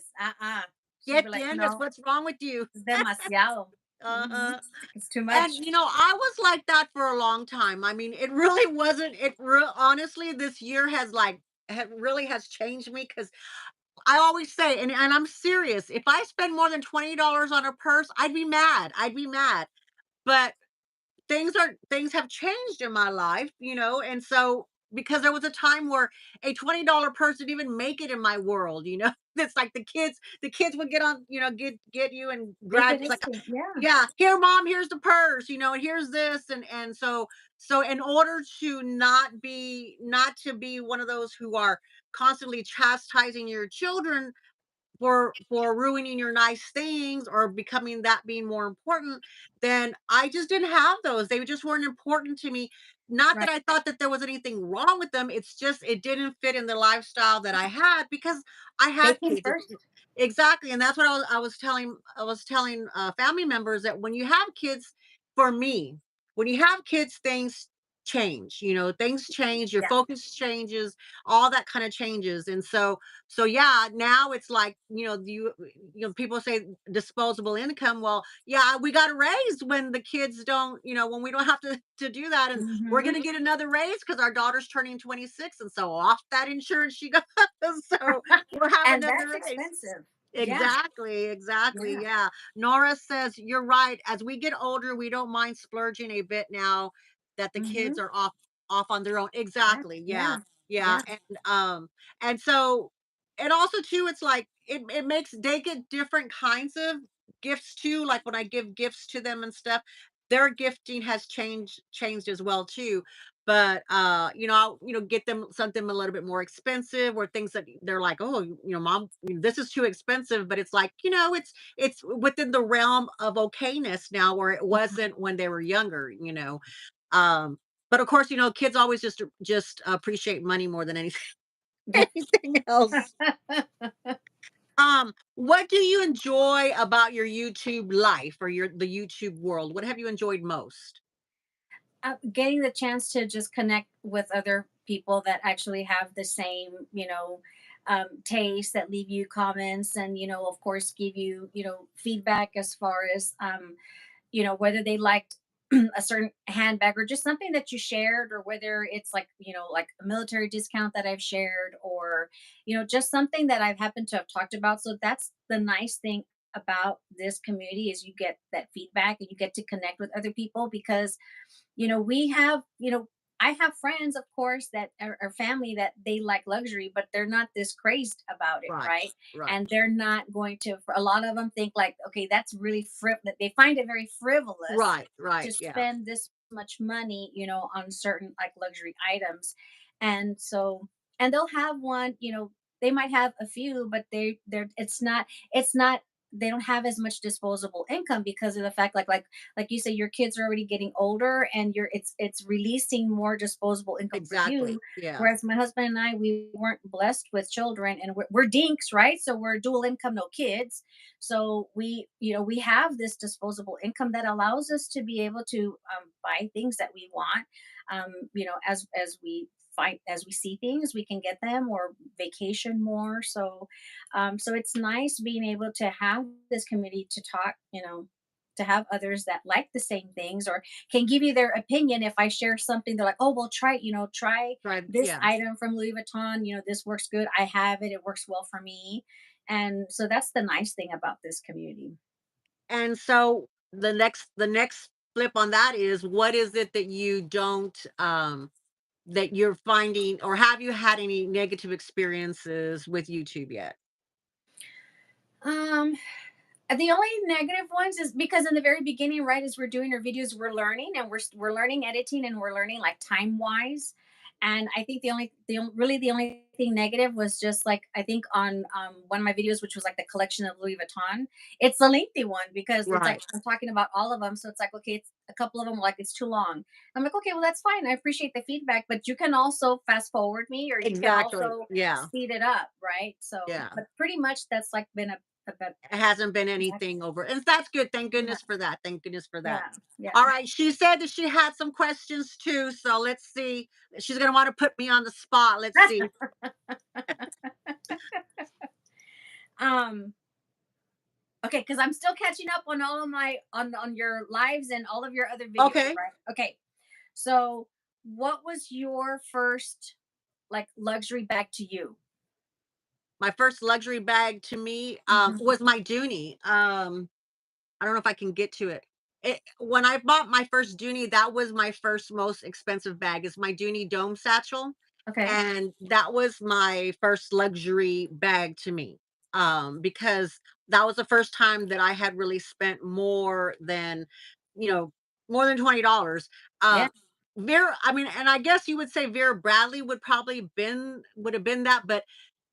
She'd be Get like, in. That's no, what's wrong with you. it's demasiado. Uh-huh. It's too And much. I was like that for a long time. I mean, it really wasn't. Honestly, this year really has changed me because I always say, and I'm serious, if I spend more than $20 on a purse, I'd be mad. I'd be mad. But things have changed in my life, and so because there was a time where a $20 purse didn't even make it in my world, you know? It's like the kids would get on, get you and Take grab, it it's like, instant. Yeah. yeah, here, mom, here's the purse, and here's this, and so in order to not to be one of those who are constantly chastising your children for ruining your nice things or becoming that being more important, then I just didn't have those. They just weren't important to me. Not that Right. I thought that there was anything wrong with them. It's just it didn't fit in the lifestyle that I had because I had Safety kids. first. Exactly. And that's what I was telling family members that when you have kids, for me, when you have kids, things change. Things change, your Yeah. focus changes, all that kind of changes. And so yeah, now it's like, people say disposable income. Well, yeah, we got a raise when the kids don't, when we don't have to do that, and we're Hmm. gonna get another raise because our daughter's turning 26, and so off that insurance she got. So we'll have And another that's raise. expensive. Yeah. Exactly, exactly. Yeah. Yeah. Nora says, you're right. As we get older, we don't mind splurging a bit now that the kids Hmm. are off on their own. Yeah. Exactly. Yeah. Yeah. Yeah. Yeah. And so, and also too, it's like it makes they get different kinds of gifts too. Like when I give gifts to them and stuff, their gifting has changed as well too. But I'll get them something a little bit more expensive, or things that they're like, oh, mom, this is too expensive, but it's like, it's within the realm of okayness now, where it wasn't when they were younger. um but of course, kids always just appreciate money more than anything Yeah. anything else. What do you enjoy about your YouTube life, or the YouTube world? What have you enjoyed most? Getting the chance to just connect with other people that actually have the same, taste, that leave you comments, and of course, give you, feedback as far as, whether they liked a certain handbag or just something that you shared, or whether it's like, like a military discount that I've shared, or just something that I've happened to have talked about. So that's the nice thing about this community, is you get that feedback and you get to connect with other people, because we have, I have friends, of course, that are family, that they like luxury, but they're not this crazed about it, Right, right? right, And they're not going to, for a lot of them, think like, okay, that's really that they find it very frivolous right, to right. Yeah, spend this much money, on certain like luxury items. And so, and they'll have one, they might have a few, but they're it's not they don't have as much disposable income, because of the fact, like you say, your kids are already getting older, and it's releasing more disposable income for you. exactly. Yeah, Whereas my husband and I, we weren't blessed with children, and we're dinks, right? So we're dual income, no kids. So we have this disposable income that allows us to be able to, buy things that we want, as we see things, we can get them, or vacation more. So it's nice being able to have this community to talk, to have others that like the same things, or can give you their opinion. If I share something, they're like, oh, well, try right. this Yeah. item from Louis Vuitton. This works good. I have it. It works well for me. And so that's the nice thing about this community. And so the next flip on that is, what is it that you don't that you're finding, or have you had any negative experiences with YouTube yet? Um, the only negative ones is because in the very beginning, right, as we're doing our videos, we're learning, and we're learning editing, and we're learning like time wise. And I think really the only thing negative was just like, I think on, one of my videos, which was like the collection of Louis Vuitton. It's a lengthy one, because it's like Right. I'm talking about all of them. So it's like, okay, it's a couple of them, like it's too long. I'm like, okay, well, that's fine. I appreciate the feedback, but you can also fast forward me, or you can Exactly. also Yeah. speed it up, right? So, Yeah. but pretty much that's like been a bit. It hasn't been Exactly. anything over, and that's good. Thank Yeah, goodness for that. Thank goodness for that. yeah, yeah. All right. She said that she had some questions too. So let's see. She's gonna want to put me on the spot. Let's see. um, okay, because I'm still catching up on all of my on your lives and all of your other videos, Okay. right? Okay. So what was your first like luxury bag to you? My first luxury bag to me Mhm. was my Dooney. I don't know if I can get to it. when I bought my first Dooney, that was my first most expensive bag. Is my Dooney dome satchel, Okay. and that was my first luxury bag to me. Because that was the first time that I had really spent more than, you know, more than $20. Yeah. Uh, Vera, I mean, and I guess you would say Vera Bradley would have been that, but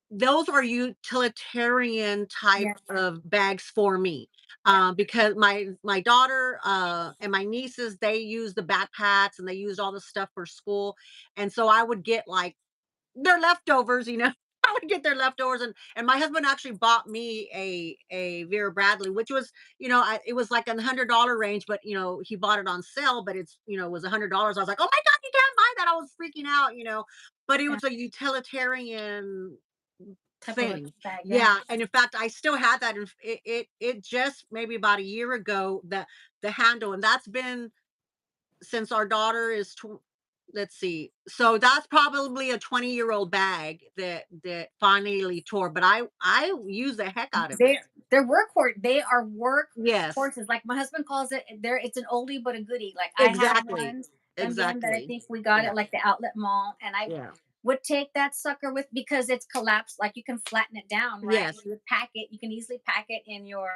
those are utilitarian type Yeah. of bags for me, Yeah. because my daughter, and my nieces, they use the backpacks and they use all the stuff for school, and so I would get like their leftovers, you know. I would get their leftovers, and my husband actually bought me a Vera Bradley, which was, it was like $100 range, but he bought it on sale, but it was $100. I was like, oh my god, you can't buy that! I was freaking out, but it Yeah. was a utilitarian Type of a thing. bag. Yeah. Yeah, and in fact, I still had that, and it just maybe about a year ago, the handle, and that's been since our daughter is let's see. So that's probably a 20-year-old bag that finally tore, but I use the heck out of it. They're they are work Yes, horses. Like my husband calls it, it's an oldie but a goodie. Like I have exactly. one también that I Exactly. think we got Yeah. at like the outlet mall, and I Yeah. would take that sucker with, because it's collapsed. Like you can flatten it down, right? And Yes. you would pack it. You can easily pack it in your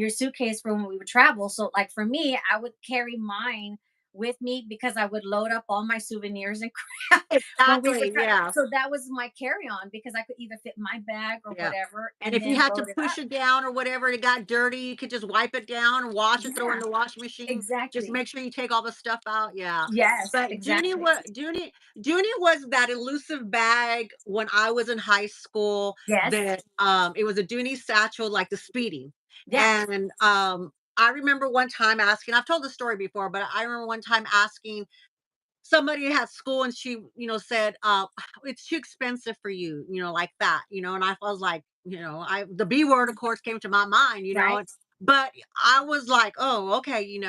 suitcase for when we would travel. So like for me, I would carry mine with me because I would load up all my souvenirs and crap when we would Exactly. travel. Yeah. So that was my carry-on, because I could either fit my bag or Yeah. whatever And and if you then had to load it push up. it down or whatever, and it got dirty, you could just wipe it down and wash it, throw it in Yeah, the washing machine. Just exactly. make sure you take all the stuff out. Yeah. Yes, But exactly. Dooney was that elusive bag when I was in high school, Yes. that it was a Dooney satchel like the Speedy. Yeah. And I remember one time asking, I've told the story before, but I remember one time asking somebody at school, and she said, it's too expensive for you, like that, and I was like, I the B word of course came to my mind, Right. but I was like, oh, okay,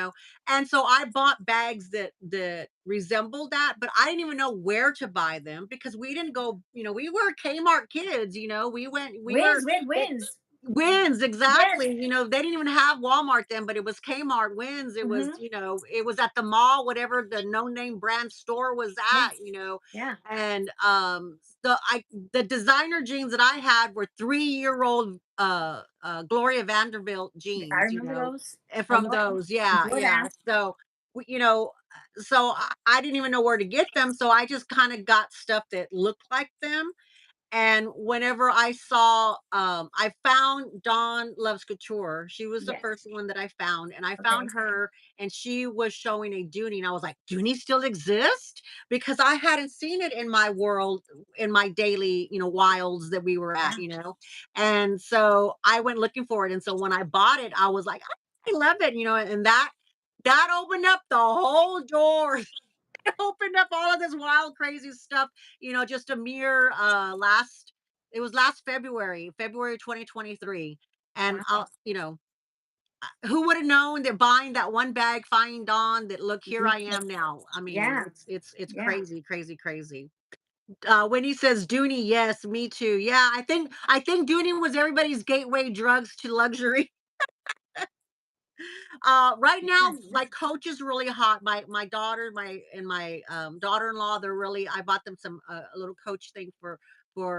and so I bought bags that resembled that, but I didn't even know where to buy them because we didn't go, we were Kmart kids, we were Wins, win, eh, wins. Wins, Yes. exactly, they didn't even have Walmart then, but it was Kmart, Wins, Hmm. it was at the mall, whatever the no name brand store was at, Yes. Yeah. and, the designer jeans that I had were 3-year-old, Gloria Vanderbilt I jeans, remember those and a from lot. those, yeah, Good yeah, ass. so, we so I didn't even know where to get them, so I just kinda got stuff that looked like them, and whenever I found Dawn Loves Couture. She was the Yes. first one that I found, and I Okay. found her, and she was showing a Dooney, and I was like, "Dooney still exist?" Because I hadn't seen it in my world, in my daily, wilds that we were at, Yeah. and so I went looking for it, and so when I bought it, I was like, "I love it," and that opened up the whole door. Opened up all of this wild, crazy stuff, just a mere last it was last February 2023. And Wow. who would have known that buying that one bag, finding Dawn, that look, here Mhm. I am now. I mean, Yeah. it's Yeah. crazy, crazy, crazy. When he says Dooney, yes, me too. Yeah, I think Dooney was everybody's gateway drugs to luxury. Right now, Yeah. like Coach is really hot. My daughter, my daughter-in-law, they're really. I bought them some a little Coach thing for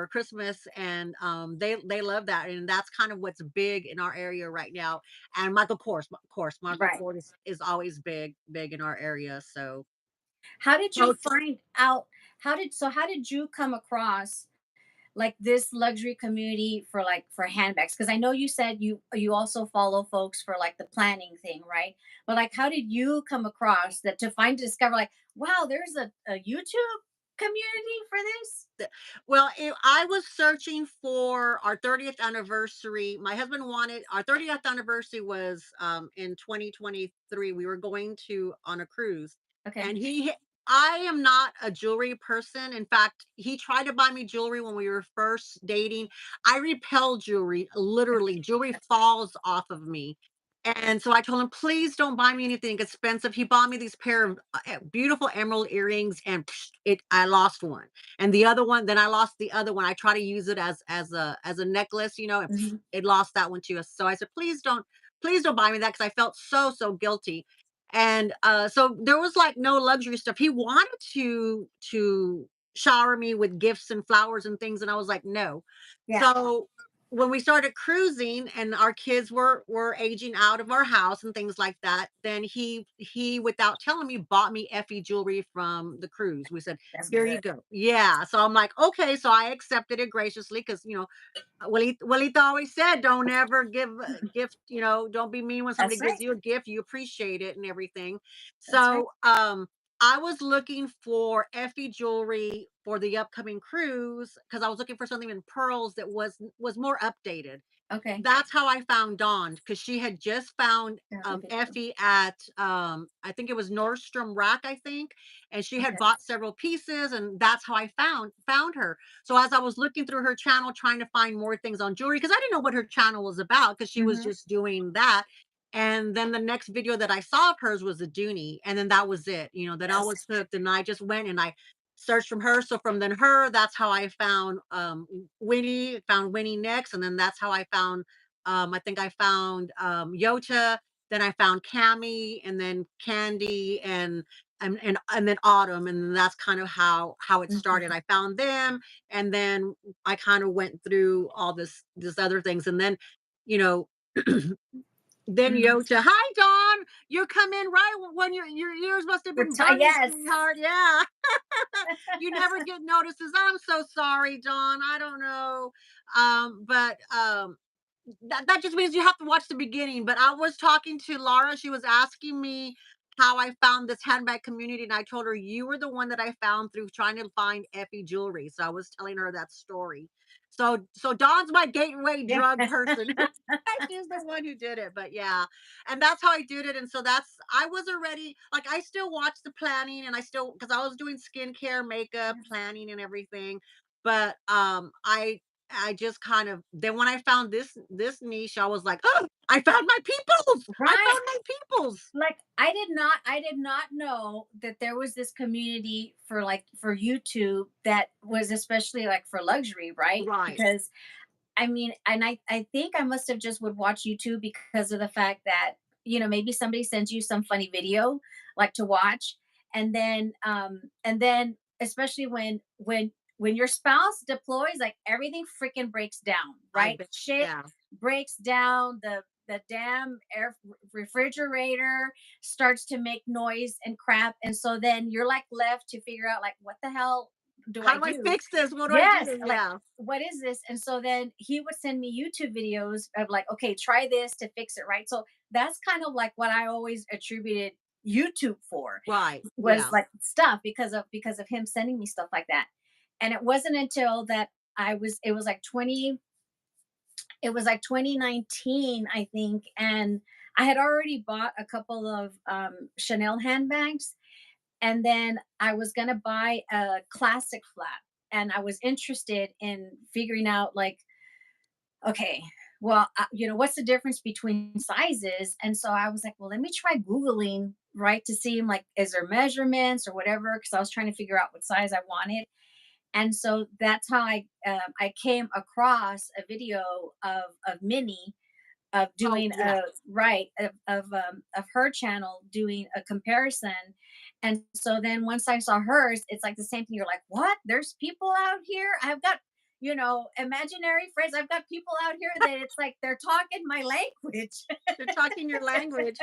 Christmas, and they love that, and that's kind of what's big in our area right now. And Michael Kors, of course, Michael Right. Kors is always big in our area. So How did you Coach, find out? How did you come across like this luxury community for handbags? Because I know you said you also follow folks for like the planning thing, right? But like how did you come across that, to discover like, wow, there's a YouTube community for this? well, I was searching for our 30th anniversary. My husband wanted our 30th anniversary was in 2023. We were going to on a cruise, Okay. and I am not a jewelry person. In fact, he tried to buy me jewelry when we were first dating. I repel jewelry, literally. Jewelry falls off of me. And so I told him, please don't buy me anything expensive. He bought me these pair of beautiful emerald earrings, and I lost one, and the other one, then I lost the other one. I try to use it as a necklace, and Mhm. it lost that one too. So I said, please don't buy me that because I felt so guilty. And so there was like no luxury stuff. He wanted to shower me with gifts and flowers and things, and I was like, no. Yeah. So when we started cruising and our kids were aging out of our house and things like that, then he without telling me bought me Effie jewelry from the cruise. We said, That's here you good. go. Yeah. So I'm like, okay. So I accepted it graciously because Walita always said, "Don't ever give a gift, don't be mean when somebody That's gives right. you a gift, you appreciate it and everything." That's right. So, I was looking for Effie jewelry for the upcoming cruise because I was looking for something in pearls that was more updated. Okay. That's how I found Dawn because she had just found, Yeah, look at you. Effie at, I think it was Nordstrom Rack, I think, and she had Okay. bought several pieces, and that's how I found her. So as I was looking through her channel trying to find more things on jewelry, because I didn't know what her channel was about, because she was Mhm. just doing that. And then the next video that I saw of hers was a Dooney, and then that was it. Then I Yes. was hooked, and I just went and I searched from her. So from then her, that's how I found Winnie next, and then that's how I found I think I found Yota, then I found Cami, and then Candy, and then Autumn, and that's kind of how it started. Mhm. I found them, and then I kind of went through all this other things, and then you know then Mhm. Yota, hi Dawn, you come in right when your ears must have been burning, Yes. sweetheart. Yeah, you never get notices. I'm so sorry, Dawn. I don't know, but that just means you have to watch the beginning. But I was talking to Laura. She was asking me how I found this handbag community, and I told her you were the one that I found through trying to find Effie jewelry. So I was telling her that story. So Dawn's my gateway Yeah. drug person. She's the one who did it. But yeah, and that's how I did it. And so I was already like I still watch the planning, and I still because I was doing skincare, makeup, planning, and everything. But I just kind of then when I found this niche, I was like, oh, I found my peoples. I Right. found my peoples. Like I did not know that there was this community for like for YouTube that was especially like for luxury, right? Right. Because I mean, and I think I must have just would watch YouTube because of the fact that, maybe somebody sends you some funny video like to watch. And then especially when your spouse deploys, like everything freaking breaks down, I right? bet. Shit Yeah. breaks down, the damn air refrigerator starts to make noise and crap. And so then you're like left to figure out like what the hell do How I do I do? fix this? What do I Yes, do? like Yeah. what is this? And so then he would send me YouTube videos of like, okay, try this to fix it, right? So that's kind of like what I always attributed YouTube for, Right. was Yeah. like stuff because of him sending me stuff like that. And it wasn't until that it was like 2019, I think, and I had already bought a couple of Chanel handbags, and then I was gonna buy a classic flat, and I was interested in figuring out like, okay, well, what's the difference between sizes? And so I was like, well, let me try Googling, right, to see like, is there measurements or whatever? Because I was trying to figure out what size I wanted. And so that's how I came across a video of Minnie of Oh doing yeah. a right of her channel doing a comparison. And so then once I saw hers, it's like the same thing. You're like, what? There's people out here. I've got, imaginary friends. I've got people out here that it's like they're talking my language. They're talking your language.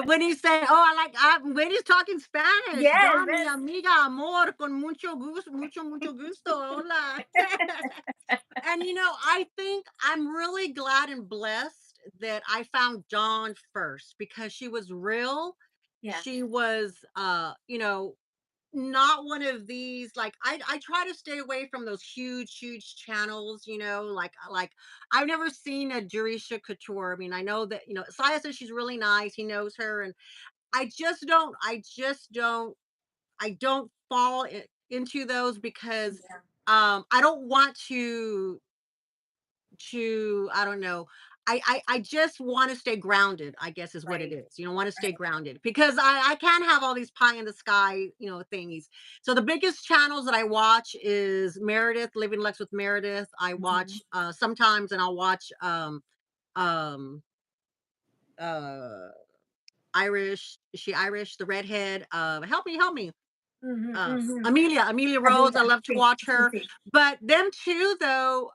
When he say, "Oh, when he's talking Spanish, Yes, da mi amiga, amor, con mucho gusto, mucho gusto, hola." And I think I'm really glad and blessed that I found Dawn first because she was real. yeah, She was, not one of these like I try to stay away from those huge channels, like I've never seen a Jerisha Couture. I mean, I know that Saya says she's really nice, he knows her, and I don't fall into those because yeah, I don't want to I don't know. I just want to stay grounded, I guess is what it right, is. Want to stay right. grounded because I can't have all these pie in the sky, thingies. So the biggest channels that I watch is Meredith, Living Lux with Meredith. I Mhm. watch sometimes, and I'll watch um Irish. Is she Irish? The redhead. Help me, help me. Mhm, mhm. Amelia Rose. I Amelia, love to sí, watch sí, her. sí. But them two, though,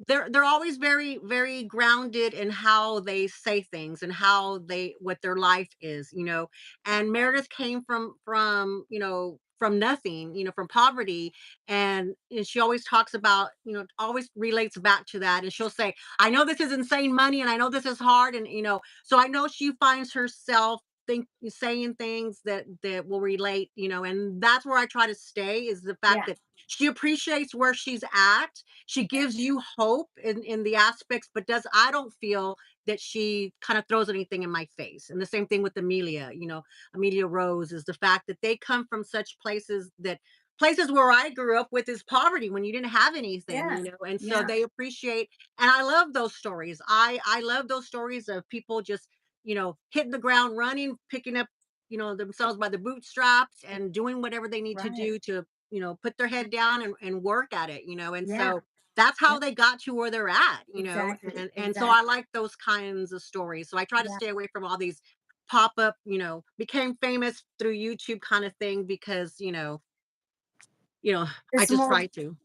they're always very grounded in how they say things and how they what their life is, you know. And Meredith came from from nothing, from poverty, and she always talks about, always relates back to that, and she'll say, "I know this is insane money, and I know this is hard, and so I know she finds herself saying things that will relate, and that's where I try to stay, is the fact Yeah, that she appreciates where she's at. She gives you hope in the aspects, but does I don't feel that she kind of throws anything in my face. And the same thing with Amelia, Amelia Rose, is the fact that they come from such places where I grew up with is poverty, when you didn't have anything, yeah, and so yeah, they appreciate, and I love those stories. I love those stories of people just hitting the ground running, picking up, themselves by the bootstraps and doing whatever they need to right. do to, put their head down and work at it, and Yeah, so that's how yeah, they got to where they're at, exactly, and so I exactly. like those kinds of stories. So I try to Yeah, stay away from all these pop up, became famous through YouTube kind of thing, because, I it's just more try to.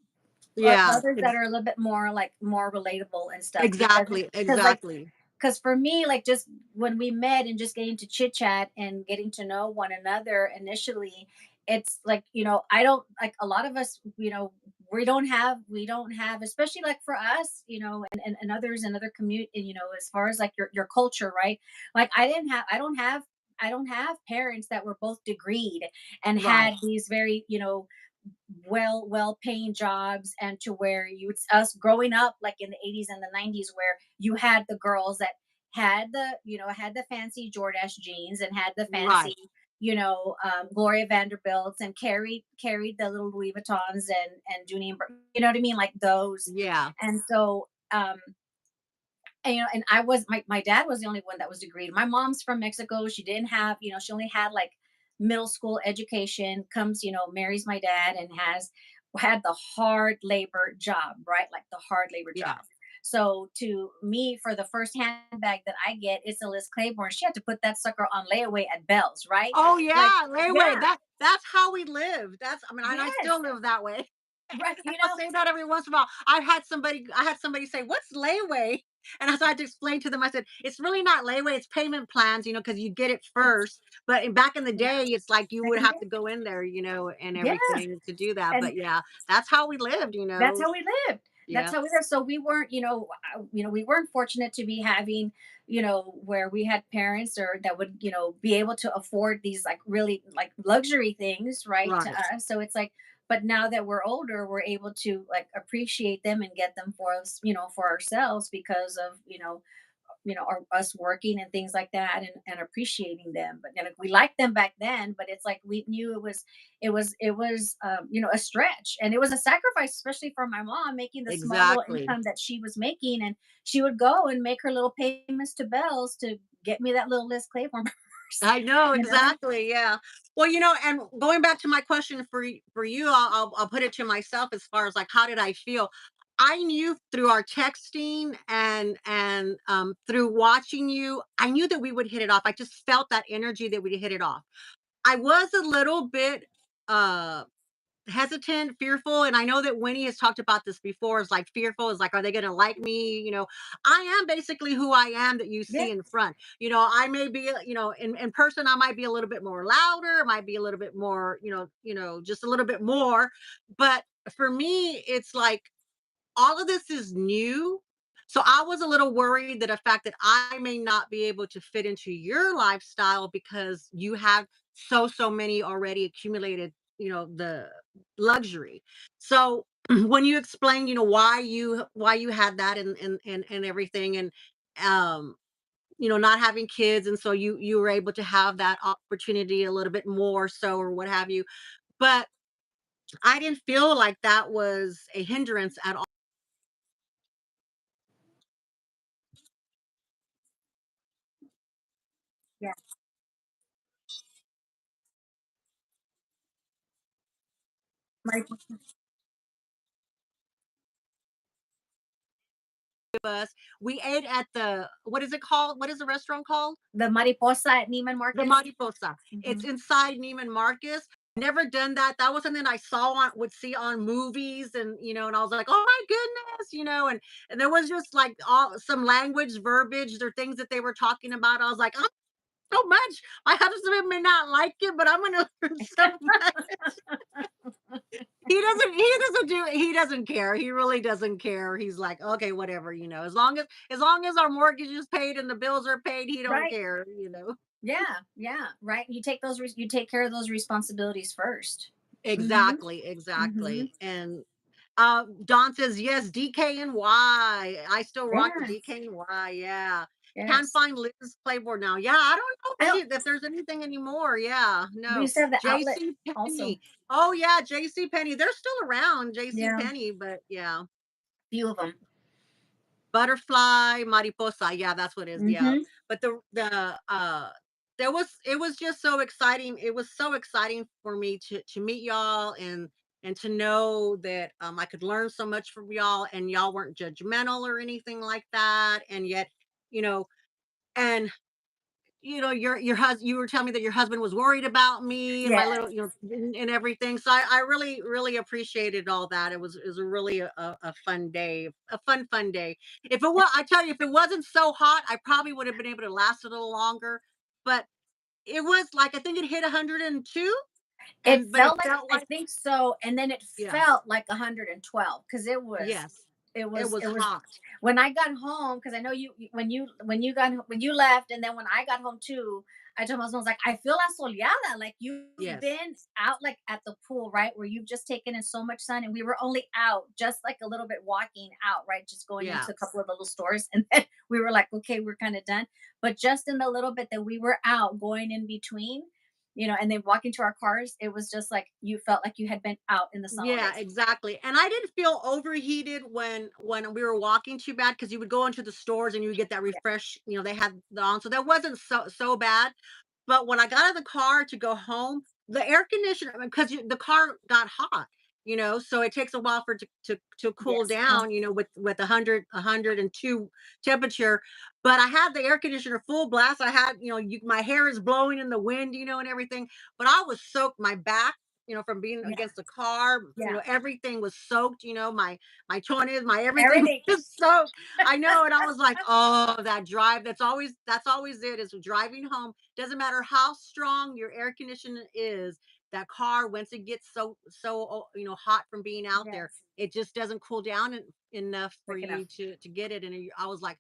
Yeah, others that are a little bit more like more relatable and stuff exactly, because like exactly. because for me, like just when we met and just getting to chit chat and getting to know one another initially, it's like, I don't like a lot of us, we don't have, especially like for us, and others in other commute, as far as like your culture, right? Like I don't have parents that were both degreed and Right, had these very, well paying jobs, and to where you us growing up like in the 80s and the 90s, where you had the girls that had the fancy Jordache jeans and had the right. fancy Gloria Vanderbilts, and carried the little Louis Vuittons and Dooney and you know what I mean, like those. Yeah, And so and my dad was the only one that was degreed. My mom's from Mexico. She didn't have, she only had like middle school education, comes, marries my dad and had the hard labor job, right? Like the hard labor job. yeah. So to me, for the first handbag that I get, it's a Liz Claiborne. She had to put that sucker on layaway at Bell's, right? Oh, Like, yeah, layaway, yeah, that's how we live. I mean, and I yes, still live that way. right, And I'll say that every once in a while. I had somebody say, "What's layaway?" And I had to explain to them, I said, "It's really not layaway, it's payment plans, because you get it first, but back in the yeah, day, it's like you back would in the have day. to go in there, and Yeah, everything to do that." and But yeah, that's how we lived, that's how we lived. That's Yeah, how we lived. So we weren't, we weren't fortunate to be having, where we had parents or that would, be able to afford these like really like luxury things, right, to right. us. So it's like, but now that we're older, we're able to like appreciate them and get them for us, for ourselves because of, us working and things like that, and appreciating them. But like, we liked them back then, but it's like we knew it was a stretch, and it was a sacrifice, especially for my mom making the small little Exactly. income that she was making, and she would go and make her little payments to Bells to get me that little Liz Claiborne purse. I know, you know exactly, yeah. Well, and going back to my question for you, I'll put it to myself, as far as, like, how did I feel? I knew through our texting and through watching you, I knew that we would hit it off. I just felt that energy that we'd hit it off. I was a little bit, uh hesitant, fearful, and I know that Winnie has talked about this before, is like fearful, is like, are they gonna like me? I am basically who I am that you yeah, see in front. I may be, in person I might be a little bit more louder, might be a little bit more, just a little bit more. But for me, it's like all of this is new. So I was a little worried that the fact that I may not be able to fit into your lifestyle, because you have so many already accumulated, the luxury. So when you explained, why you had that, and everything, and um not having kids, and so you were able to have that opportunity a little bit more so, or what have you. But I didn't feel like that was a hindrance at all. yeah. My us. We ate at the what is it called? What is the restaurant called? The Mariposa at Neiman The Marcus. Mariposa. It's Mhm. inside Neiman Marcus. Never done that. That was something I saw on would see on movies, and and I was like, oh my goodness, and there was just like all some language, verbiage, or things that they were talking about. I was like, oh, so much. My husband may not like it, but I'm gonna learn so much. He doesn't care. He really doesn't care. He's like, okay, whatever. As long as our mortgage is paid and the bills are paid, he don't Right. care. Yeah, yeah, right. You take care of those responsibilities first. Mhm. Exactly, Mhm. exactly. And Don says, yes, DKNY. I still rock the Yes. DKNY. Yeah. Can't Yes. find Liz's playboard now. Yeah, I don't know I don't if there's anything anymore. Yeah, we no. used to have the outlet JC also. Penney. Oh yeah, JC Penney. They're still around, JC Yeah, Penney, but yeah. few of them. Butterfly, mariposa. Yeah, that's what it is. Yeah. Mhm. But it was just so exciting. It was so exciting for me to meet y'all and to know that I could learn so much from y'all, and y'all weren't judgmental or anything like that. And yet, you know, and your husband, you were telling me that your husband was worried about me and my Yes. little, and everything. So I really, really appreciated all that. It was a really a fun day, a fun day. If it was, I tell you, if it wasn't so hot, I probably would have been able to last a little longer. But it was like, I think it hit 102, It but it felt like felt I like, think so, and then it yeah, felt like 112 because yes, it it was was it was hot. when I got home, because I know when you left, and then when I got home too, I told my husband, I was like, I feel asoleada, like you've Yes, been out like at the pool, right? Where you've just taken in so much sun, and we were only out just like a little bit walking out, right? Just going yeah. into a couple of little stores, and then we were like, okay, we're kind of done. But just in the little bit that we were out going in between, and then walking to our cars, it was just like you felt like you had been out in the sun all Yeah, day. exactly. And I didn't feel overheated when we were walking too bad, because you would go into the stores and you would get that Yeah. refresh, they had the on. So that wasn't so bad. But when I got out of the car to go home, the air conditioner, because the car got hot, so it takes a while for it to cool Yes. down, with 102 temperature. But I had the air conditioner full blast. I had, my hair is blowing in the wind, and everything. But I was soaked. My back, from being Yeah. against the car, Yeah. everything was soaked. My twenties, my everything Everything. was soaked. I know, and I was like, oh, that drive. That's always it, is driving home. Doesn't matter how strong your air conditioner is, that car, once it gets hot from being out there, Yes. it just doesn't cool down enough for Quick you enough. to get it. And I was like,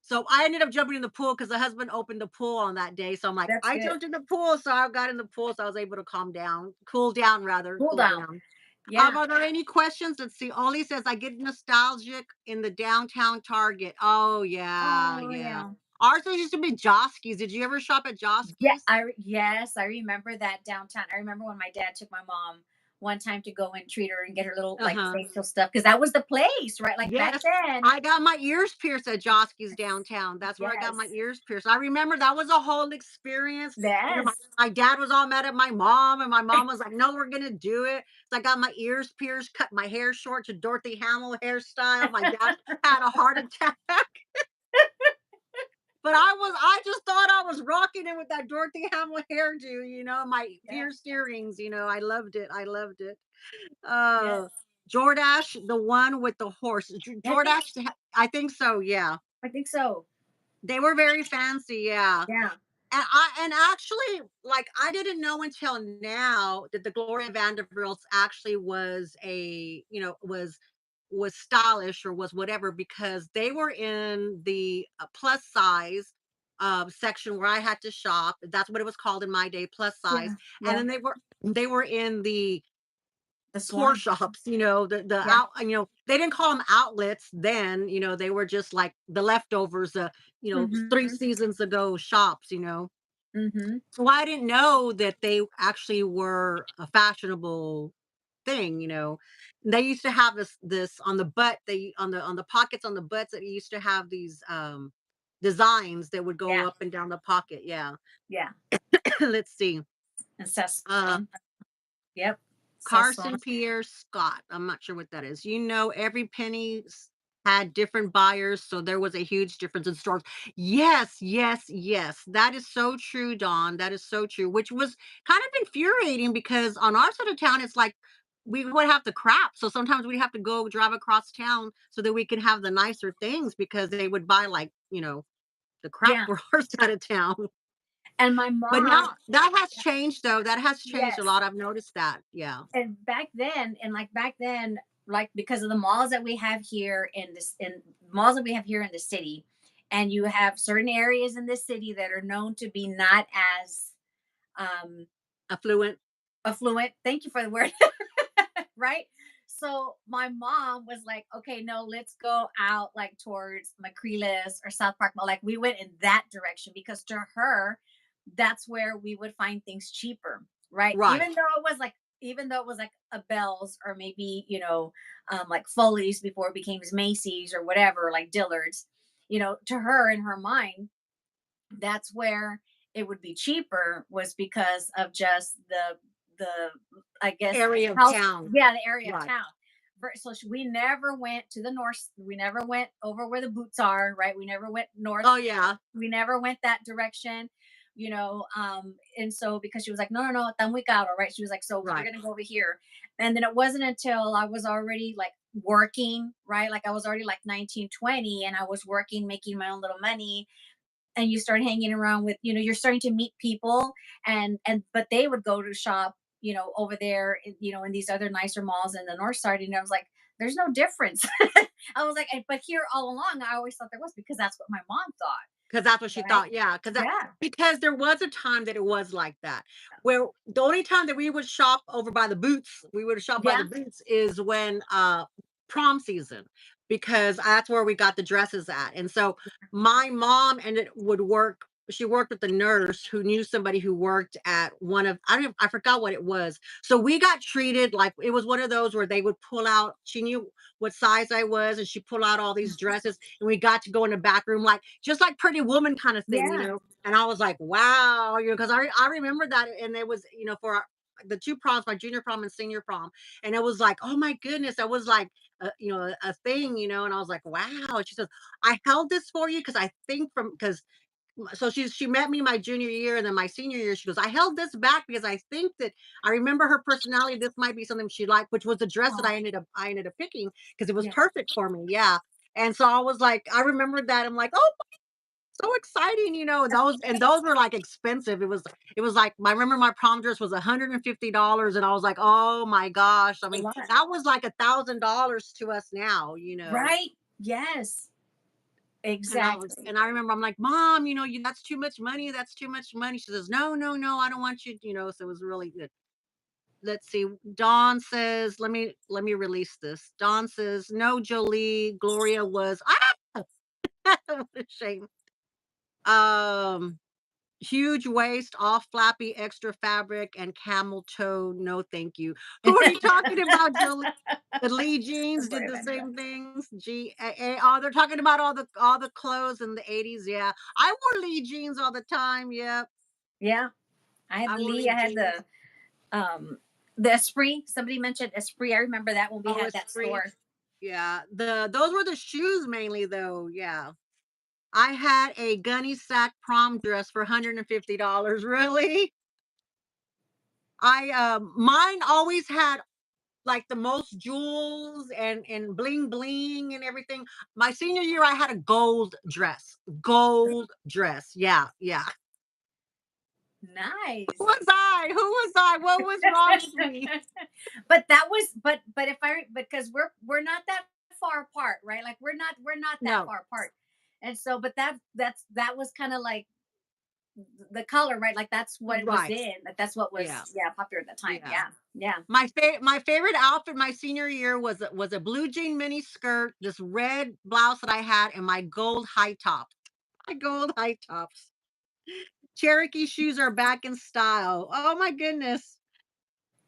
so I ended up jumping in the pool because the husband opened the pool on that day. So I'm like, That's I good. jumped in the pool, so I got in the pool, so I was able to calm down, cool down, rather, Cool cool down. down. Yeah. Are there any questions? Let's see. Only says, I get nostalgic in the downtown Target. Oh yeah, Oh yeah. yeah. Ours used to be Joski's. Did you ever shop at Yeah. Joski's? Yes, I remember that downtown. I remember when my dad took my mom one time to go and treat her and get her little like Uh-huh. facial stuff, because that was the place, right? Like back Yes, then. I got my ears pierced at Joski's downtown. That's where I got my Yes. ears pierced. I remember that was a whole experience. My, Yes. my dad was all mad at my mom, and my mom was like, "No, we're gonna do it." So I got my ears pierced, cut my hair short to Dorothy Hamill hairstyle. My dad had a heart attack, but I just thought I was rocking it with that Dorothy Hamill hairdo. My Yeah. pierced earrings. I loved it. I loved it. Yes. Uh, Jordache, the one with the horse. I think Jordache, I think so. Yeah. I think so. They were very fancy, yeah. Yeah. And actually, like, I didn't know until now that the Gloria Vanderbilts actually was stylish, or was whatever, because they were in the plus size section where I had to shop. That's what it was called in my day, plus size. Yeah. And Yeah. then they were in the The poor swan. shops, the Yeah. out, they didn't call them outlets then, they were just like the leftovers, 3 Mhm. seasons ago shops. Mhm. So I didn't know that they actually were a fashionable thing. They used to have this on the butt, they on the pockets, on the butts, that used to have these designs that would go Yeah. up and down the pocket. Yeah. Yeah. Let's see. And Uh Sasson. Yep. Sasson. Carson Pierre Scott. I'm not sure what that is. Every penny had different buyers, so there was a huge difference in stores. Yes, yes, yes. That is so true, Dawn. That is so true, which was kind of infuriating because on our side of town, it's like we would have the crap. So sometimes we have to go drive across town so that we can have the nicer things because they would buy like, the crap Yeah. for our side of town. And my But mom, now that has changed though. That has changed a yes. lot. I've noticed that. Yeah. And back then, like because of the malls that we have here in malls that we have here in the city, and you have certain areas in the city that are known to be not as um Affluent. affluent. Thank you for the word. Right? So my mom was like, okay, no, let's go out like towards Macrelis or South Park Mall. Like we went in that direction because to her, that's where we would find things cheaper, right? Right. Even though it was like a Bell's or maybe, like Foley's before it became Macy's or whatever, like Dillard's, to her in her mind, that's where it would be cheaper was because of just the I guess Area of house, town. yeah, the area of Right. town. So we never went to the north. We never went over where the boots are, right? We never went north. Oh, yeah. We never went that direction, and so because she was like, no, no, no, tan muy caro, right? She was like, so we're Right. gonna go over here. And then it wasn't until I was already like working, right? Like I was already like 19, 20, and I was working, making my own little money, and you start hanging around with, you're starting to meet people, and but they would go to shop, over there, in these other nicer malls in the north side, and I was like, there's no difference. I was like, but here all along I always thought there was, because that's what my mom thought, 'Cause that's what she right? thought, yeah, Yeah. because there was a time that it was like that, where the only time that we would shop over by the Boots, we would shop by the Yeah. Boots is when, prom season, because that's where we got the dresses at, and so my mom ended would work she worked with a nurse who knew somebody who worked at one of I forgot what it was. So we got treated like it was one of those where they would pull out she knew what size I was, and she pull out all these dresses, and we got to go in the back room, like just like Pretty Woman kind of thing, Yeah. And I was like, wow, because I remember that, and it was for the two proms, my junior prom and senior prom, and it was like, oh my goodness, that was like a thing, and I was like, wow. And she says, I held this for you because I think because so she met me my junior year, and then my senior year, she goes, I held this back because I think that I remember her personality. This might be something she liked, which was the dress that Oh, I ended up picking because it was yeah. perfect for me. Yeah. And so I was like, I remembered that. I'm like, oh, so exciting, those were like expensive. It was like I remember my prom dress was $150, and I was like, oh my gosh. I A mean, lot. that was like $1,000 to us now. Right. Yes. Exactly. And I remember I'm like, Mom, that's too much money. That's too much money. She says, no, no, no, I don't want you. So it was really good. Let's see. Dawn says, let me release this. Dawn says, no, Jolie, Gloria was what a shame. Um, huge waist, all flappy, extra fabric, and camel toe. No, thank you. Who are you talking about, Jolie? The Lee jeans did Sorry the about that. same things. Oh, they're talking about all the clothes in the 80s. Yeah. I wore Lee jeans all the time. Yeah. Yeah. I had I the wore Lee. Lee I had jeans. the Esprit. Somebody mentioned Esprit. I remember that when we Oh, had it's that free. store. Yeah. Those were the shoes mainly though. Yeah. I had a gunny sack prom dress for $150. Really? Mine always had like the most jewels and bling bling and everything. My senior year, I had a gold dress. Gold dress. Yeah, yeah. Who Nice. was I? Who was I? What was wrong with me? But that was but if I because we're not that far apart, right? Like we're not that No. far apart. And so but that was kind of like the color, right? Like that's what it was Right. in. Like that's what Yeah. was, yeah, popular at the time. Yeah. Yeah. Yeah. My favorite outfit my senior year was a blue jean mini skirt, this red blouse that I had, and my gold high tops. My gold high tops. Cherokee shoes are back in style. Oh my goodness.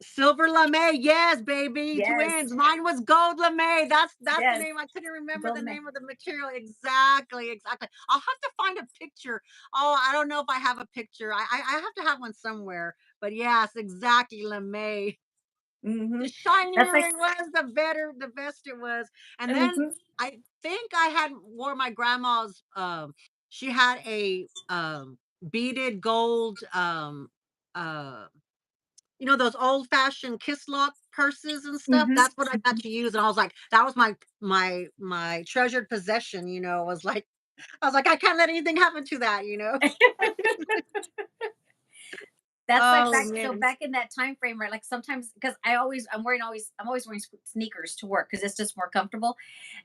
Silver lame, yes, baby, Yes. twins. Mine was gold lame. That's the Yes. name. I couldn't remember the Golden Man. name of the material exactly. Exactly. I'll have to find a picture. Oh, I don't know if I have a picture. I have to have one somewhere. But yes, exactly lame. The Mhm. That's shinier like it was, the better, the best it was. And then mhm. I think I had wore my grandma's, she had a, beaded gold, uh, those old fashioned kiss lock purses and stuff. Mhm. That's what I got to use. And I was like, that was my treasured possession, I was like, I can't let anything happen to that. That's like Oh back so man. back in that time frame, right? Like sometimes because I'm always wearing sneakers to work because it's just more comfortable.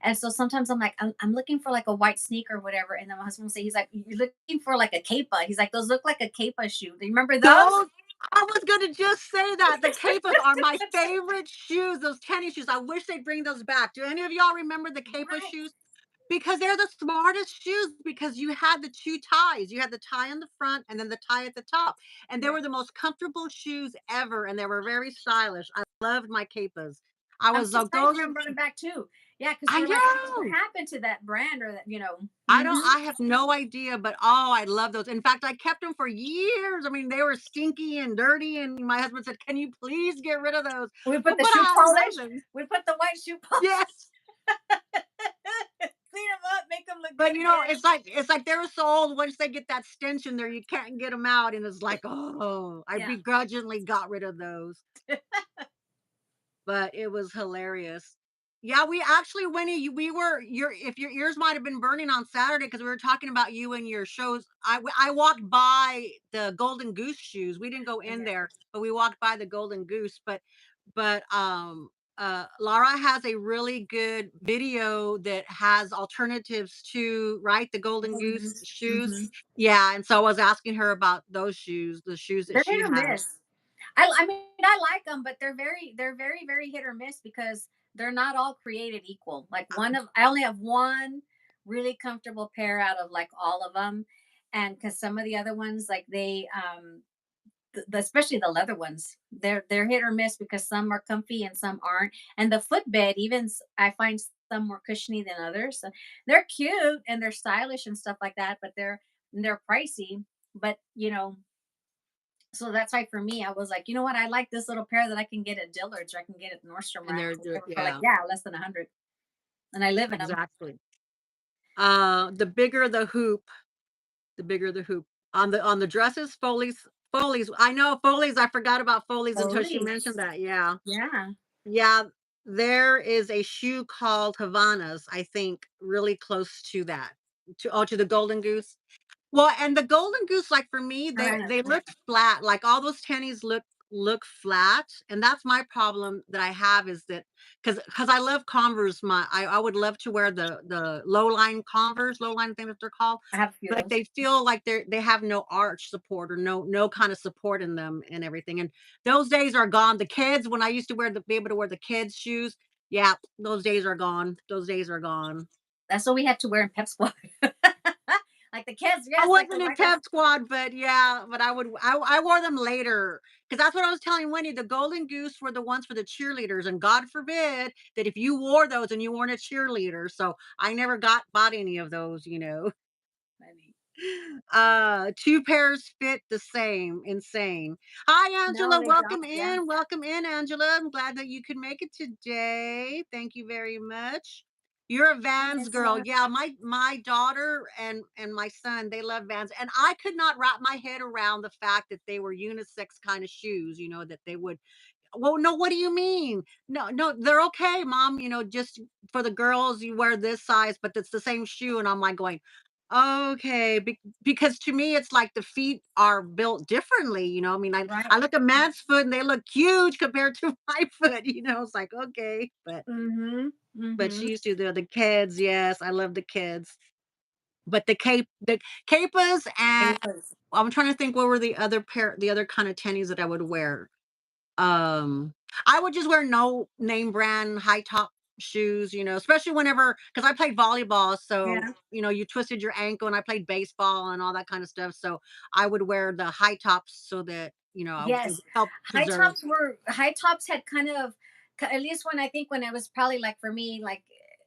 And so sometimes I'm like, I'm looking for like a white sneaker or whatever. And then my husband will say, he's like, you're looking for like a kepa. He's like, those look like a kepa shoe. Do you remember those? Those I was gonna just say that. The Capas are my favorite shoes, those tennis shoes. I wish they'd bring those back. Do any of y'all remember the Capa Right. shoes? Because they're the smartest shoes because you had the 2 ties. You had the tie in the front and then the tie at the top, and they Right. were the most comfortable shoes ever, and they were very stylish. I loved my Capas. I I'm was like, surprised "Those you are." haven't brought it back too. Yeah, because I we're like, what know! happened to that brand or that, I don't Mhm. I have no idea, but, oh, I love those. In fact, I kept them for years. I mean, they were stinky and dirty, and my husband said, "Can you please get rid of those?" We put the But shoe I love polish. them. We put the white shoe polish. Yes, Clean them up, make them look but, good again. it's like they're so old, once they get that stench in there, you can't get them out, and it's like, oh, I Yeah. begrudgingly got rid of those, but it was hilarious. Yeah, we actually we were your ears might have been burning on Saturday because we were talking about you and your shows. I walked by the Golden Goose shoes. We didn't go in Yeah. there, but we walked by the Golden Goose. But Laura has a really good video that has alternatives to, right, the Golden Goose shoes. Mhm. Yeah, and so I was asking her about those shoes, the shoes that They're she hit or has. miss. I mean, I like them, but they're very, very hit or miss because they're not all created equal. Like I only have one really comfortable pair out of like all of them, and because some of the other ones, like especially the leather ones, they're hit or miss because some are comfy and some aren't. And the footbed, I find some more cushiony than others. So they're cute and they're stylish and stuff like that, but they're pricey. But so that's why for me, I was like, you know what? I like this little pair that I can get at Dillard's or I can get at Nordstrom And Rack they're or good, whatever for like, yeah, yeah, less than 100. And I live in them. exactly. The bigger the hoop, the bigger the hoop. On the dresses, Foley's. I know Foley's, I forgot about Foley's until she mentioned Police. that, yeah. Yeah. Yeah, there is a shoe called Havanas, I think, really close to that, to the Golden Goose. Well, and the Golden Goose, like, for me, they look flat, like, all those tennies look flat, and that's my problem that I have is that because I love Converse, I would love to wear the low line Converse, low line, thing that they're called, I have a few of but those. they feel like they have no arch support or no kind of support in them and everything, and those days are gone. The kids, when I used to be able to wear the kids' shoes, yeah, those days are gone. Those days are gone. That's what we had to wear in Pep Squad. Like the kids, I yes, like the wasn't in white ones. Pep Squad, but yeah, but I wore them later because that's what I was telling Wendy. The Golden Goose were the ones for the cheerleaders, and God forbid that if you wore those and you weren't a cheerleader. So I never bought any of those. Funny. 2 pairs fit the same. Insane. Hi, No, Angela. they don't. Welcome Yeah. in. Welcome in, Angela. I'm glad that you could make it today. Thank you very much. You're a Hi, Vans girl. Angela. Yeah, my daughter and my son, they love Vans. And I could not wrap my head around the fact that they were unisex kind of shoes, that they would. Well, no, what do you mean? No, no, they're okay, mom. Just for the girls, you wear this size, but it's the same shoe. And I'm like going, okay, because to me, it's like the feet are built differently. I mean, I Right. look at Matt's foot and they look huge compared to my foot. It's like, okay, Mhm. but Mhm. she used to the kids. Yes, I love the kids. But the capas, and Papers. I'm trying to think what were the other kind of tennies that I would wear. Um, I would just wear no name brand high top shoes, especially whenever because I played volleyball, so Yeah. you twisted your ankle, and I played baseball and all that kind of stuff. So I would wear the high tops so that it would Yes. help preserve. High tops had kind of at least when I think when it was probably like for me like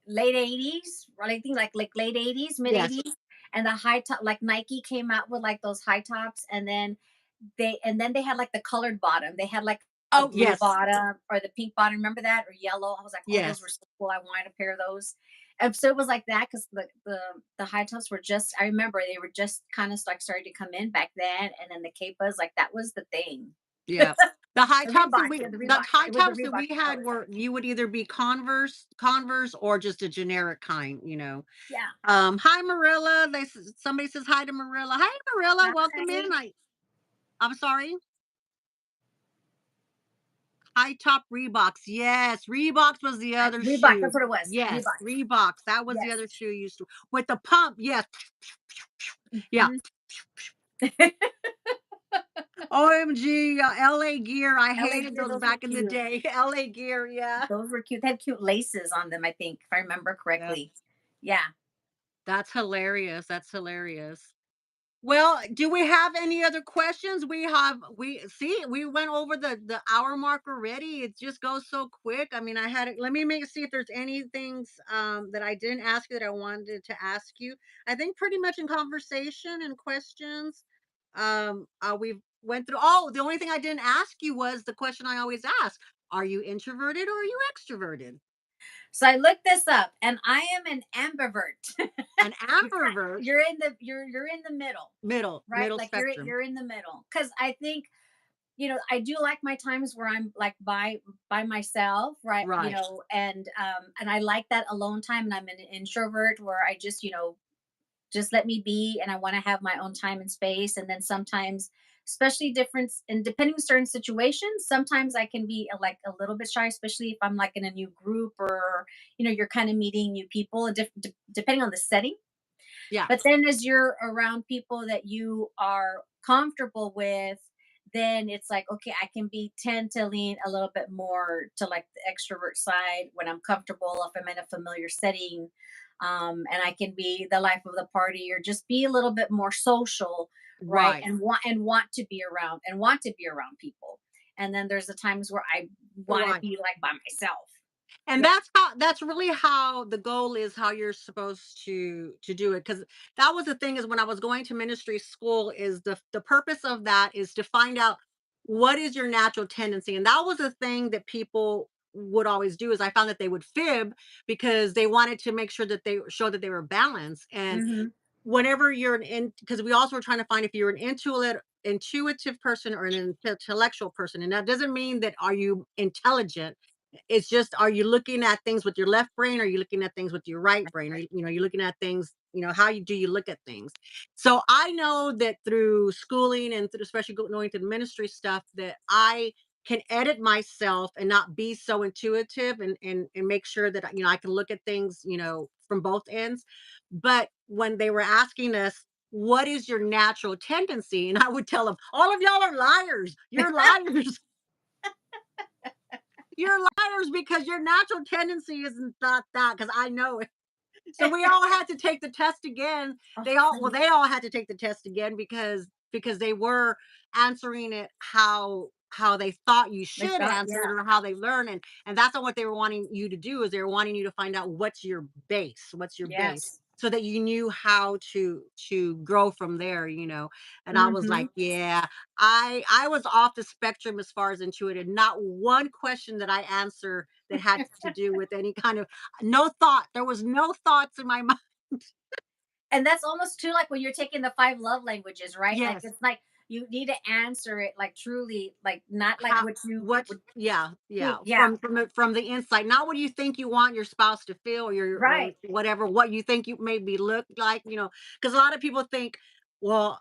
late 80s, or I think like late 80s, mid Yes, 80s, and the high top like Nike came out with like those high tops and then they had like the colored bottom. They had like a Oh, blue yes. bottom or the pink bottom. Remember that? Or yellow. I was like, oh, those were Yes. so cool. I wanted a pair of those. And so it was like that because the high tops were just. I remember they were just kind of like starting to come in back then, and then the capas like that was the thing. Yeah. The high The tops that Reeboks, we yeah, the the Reebok. high It was the tops that Reebok we had colors. were you would either be Converse or just a generic kind, you know. Yeah. Hi Marilla. Somebody says hi to Marilla. Hi Marilla, welcome in. Hi. I'm sorry. High top Reeboks. Yes, Reeboks was the other Reebok. That's shoe. what it was. Yes, Reeboks. Reeboks. That was the Yes. other shoe used to with the pump. Yes. Yeah. Mhm. OMG, LA Gear. I LA hated Gear. those Those were back in the cute. day. LA Gear, yeah. Those were cute. They had cute laces on them. I think, if I remember Yep. correctly. Yeah. That's hilarious. That's hilarious. Well, do we have any other questions? We see we went over the hour mark already. It just goes so quick. I mean, I had it. Let me make see if there's any things that I didn't ask you that I wanted to ask you. I think pretty much in conversation and questions, we've went through. Oh, the only thing I didn't ask you was the question I always ask: Are you introverted or are you extroverted? So I looked this up, and I am an ambivert. An ambivert, You're in the middle, right? middle Like spectrum, you're in the middle. Because I think I do like my times where I'm like by myself, right? right? And I like that alone time. And I'm an introvert where I just just let me be, and I want to have my own time and space. And then sometimes, especially difference and depending on certain situations, sometimes I can be like a little bit shy, especially if I'm like in a new group or you're kind of meeting new people, and depending on the setting. Yeah, But then as you're around people that you are comfortable with, then it's like, okay, I can be tend to lean a little bit more to like the extrovert side when I'm comfortable, if I'm in a familiar setting. And I can be the life of the party or just be a little bit more social, right? right. And want to be around and want to be around people. And then there's the times where I want to Right. be like by myself. And Yeah. that's really how the goal is, how you're supposed to do it. Because that was the thing is when I was going to ministry school, is the purpose of that is to find out what is your natural tendency. And that was the thing that people would always do is I found that they would fib because they wanted to make sure that they show that they were balanced. And Hmm. whenever you're because we also were trying to find if you're an intuitive person or an intellectual person. And that doesn't mean that are you intelligent. It's just, are you looking at things with your left brain? Or are you looking at things with your right brain? Or, you're looking at things, how you look at things. So I know that through schooling and through, especially going to the ministry stuff, that I can edit myself and not be so intuitive and make sure that, I can look at things, from both ends. But when they were asking us, what is your natural tendency? And I would tell them, all of y'all are liars. You're liars. You're liars because your natural tendency isn't not that, because I know it. So we all had to take the test again. Oh, They all had to take the test again because they were answering it how they thought you they should thought, answer it, yeah. or how they learn. And that's not what they were wanting you to do, is they were wanting you to find out what's your base, Yes. so that you knew how to grow from there. And I was like, Mhm. yeah, I was off the spectrum as far as intuitive. Not one question that I answer that had to do with any kind of no thought. There was no thoughts in my mind. And that's almost too like when you're taking the 5 love languages, right? Like, Yes. it's like you need to answer it, like, truly, like, not like How what you what would yeah, yeah. think. Yeah. From the inside. Not what you think you want your spouse to feel, or Right. whatever, what you think you maybe look like. Because a lot of people think, well,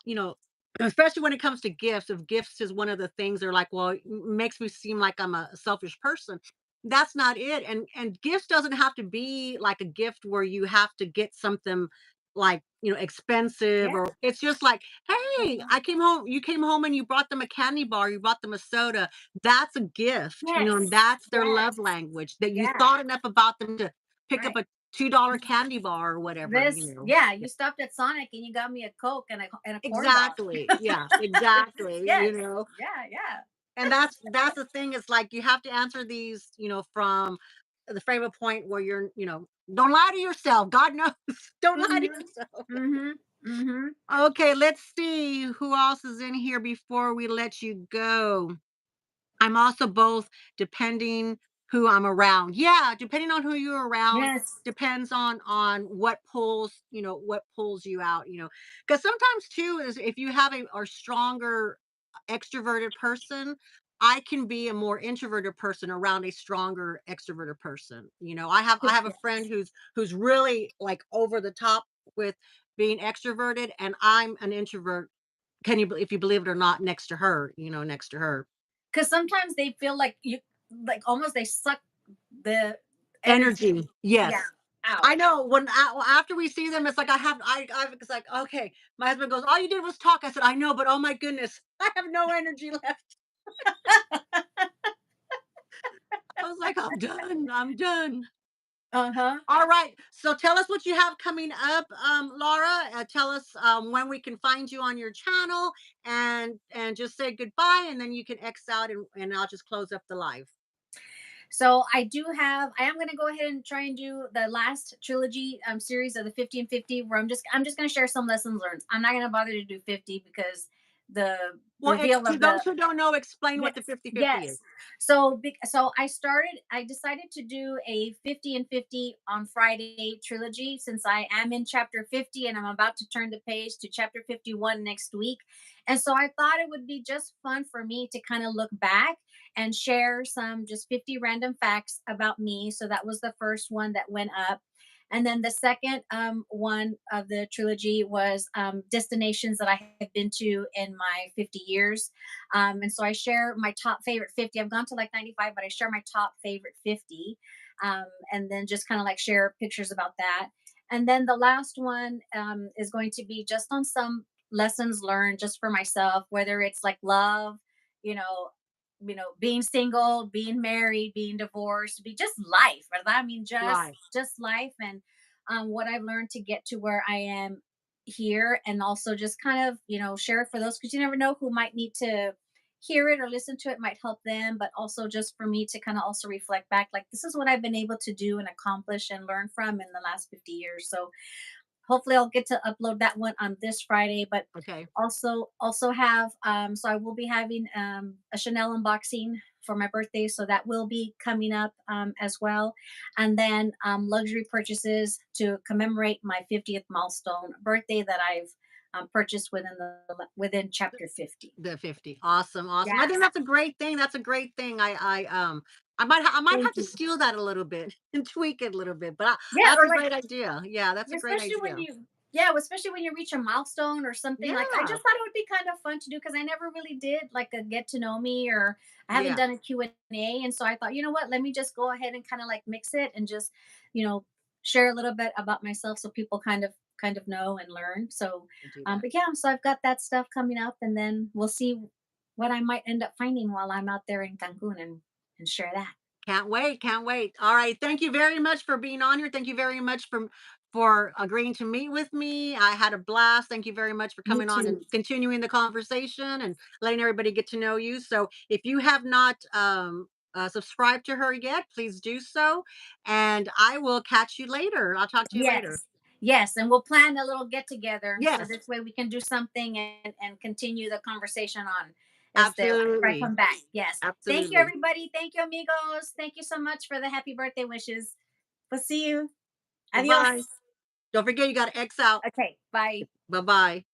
especially when it comes to gifts, if gifts is one of the things they're like, well, it makes me seem like I'm a selfish person. That's not it. And gifts doesn't have to be like a gift where you have to get something like, expensive, Yeah. or it's just like, hey, Mhm. you came home and you brought them a candy bar, you brought them a soda. That's a gift, and Yes. that's their love Yes. language, that you Yeah. thought enough about them to pick up Right. a $2 candy bar or whatever, This yeah, Yeah. you stopped at Sonic and you got me a Coke and a corn dog. Exactly. Yeah, exactly. Yes. Yeah, yeah. And that's the thing. It's like you have to answer these, from the frame of point where don't lie to yourself. God knows. Don't lie to Mhm. yourself. Mhm. Mhm. Okay, let's see who else is in here before we let you go. I'm also both, depending who I'm around. Yeah, depending on who you're around, Yes. depends on what pulls, what pulls you out, because sometimes too is if you have a stronger extroverted person, I can be a more introverted person around a stronger extroverted person. I have a friend Yes. who's really like over the top with being extroverted, and I'm an introvert. If you believe it or not, next to her. Because sometimes they feel like you, like almost they suck the energy, Energy, yeah, yes. out. I know after we see them, it's like it's like, "Okay." My husband goes, "All you did was talk." I said, "I know, but oh my goodness, I have no energy left." I was like, "I'm done, I'm done." Uh-huh. All right, so tell us what you have coming up, Laura. Tell us, when we can find you on your channel, and just say goodbye, and then you can X out, and I'll just close up the live. So I am going to go ahead and try and do the last trilogy series of the 50 and 50, where I'm just going to share some lessons learned. I'm not going to bother to do 50 because the Well, reveal to of the, those who don't know, explain what the yes, 50-50 is. yes. So I decided to do a 50 and 50 on Friday trilogy, since I am in chapter 50 and I'm about to turn the page to chapter 51 next week. And so I thought it would be just fun for me to kind of look back and share some just 50 random facts about me. So that was the first one that went up. And then the second one of the trilogy was destinations that I have been to in my 50 years. And so I share my top favorite 50. I've gone to like 95, but I share my top favorite 50. And then just kind of like share pictures about that. And then the last one is going to be just on some lessons learned just for myself, whether it's like love, you know, being single, being married, being divorced, be just life. Right? I mean, Right. just life, and what I've learned to get to where I am here, and also just kind of share it for those, because you never know who might need to hear it or listen to it, might help them, but also just for me to kind of also reflect back, like this is what I've been able to do and accomplish and learn from in the last 50 years. So hopefully I'll get to upload that one on this Friday. But Okay. also have so I will be having a Chanel unboxing for my birthday, so that will be coming up as well. And then luxury purchases to commemorate my 50th milestone birthday that I've purchased within chapter 50. The 50. Awesome, awesome. I think Yes. that's a great thing. That's a great thing. I might Thank have to you. steal that a little bit and tweak it a little bit, but Yeah, that's or a like, great idea. Yeah, that's a great especially when idea. you, yeah, especially when you reach a milestone or something, like I Yeah. just thought it would be kind of fun to do, because I never really did like a get to know me, or I haven't Yeah. done a Q&A. And so I thought, you know what, let me just go ahead and kind of like mix it and just you know share a little bit about myself, so people kind of know and learn. So Do that. but yeah, so I've got that stuff coming up, and then we'll see what I might end up finding while I'm out there in Cancun, and share that. Can't wait, can't wait. All right, thank you very much for being on here. Thank you very much for agreeing to meet with me. I had a blast. Thank you very much for Me coming on and too. continuing the conversation and letting everybody get to know you. So if you have not subscribed to her yet, please do so. And I will catch you later. I'll talk to you later. Yes. Yes, and we'll plan a little get together, so Yes, this way we can do something and continue the conversation on as the whenever I absolutely. come back. Yes. Thank you, Absolutely. everybody. Thank you, amigos. Thank you so much for the happy birthday wishes. We'll see you. Bye bye. Adios. Don't forget, you got to X out. Okay. Bye. Bye bye.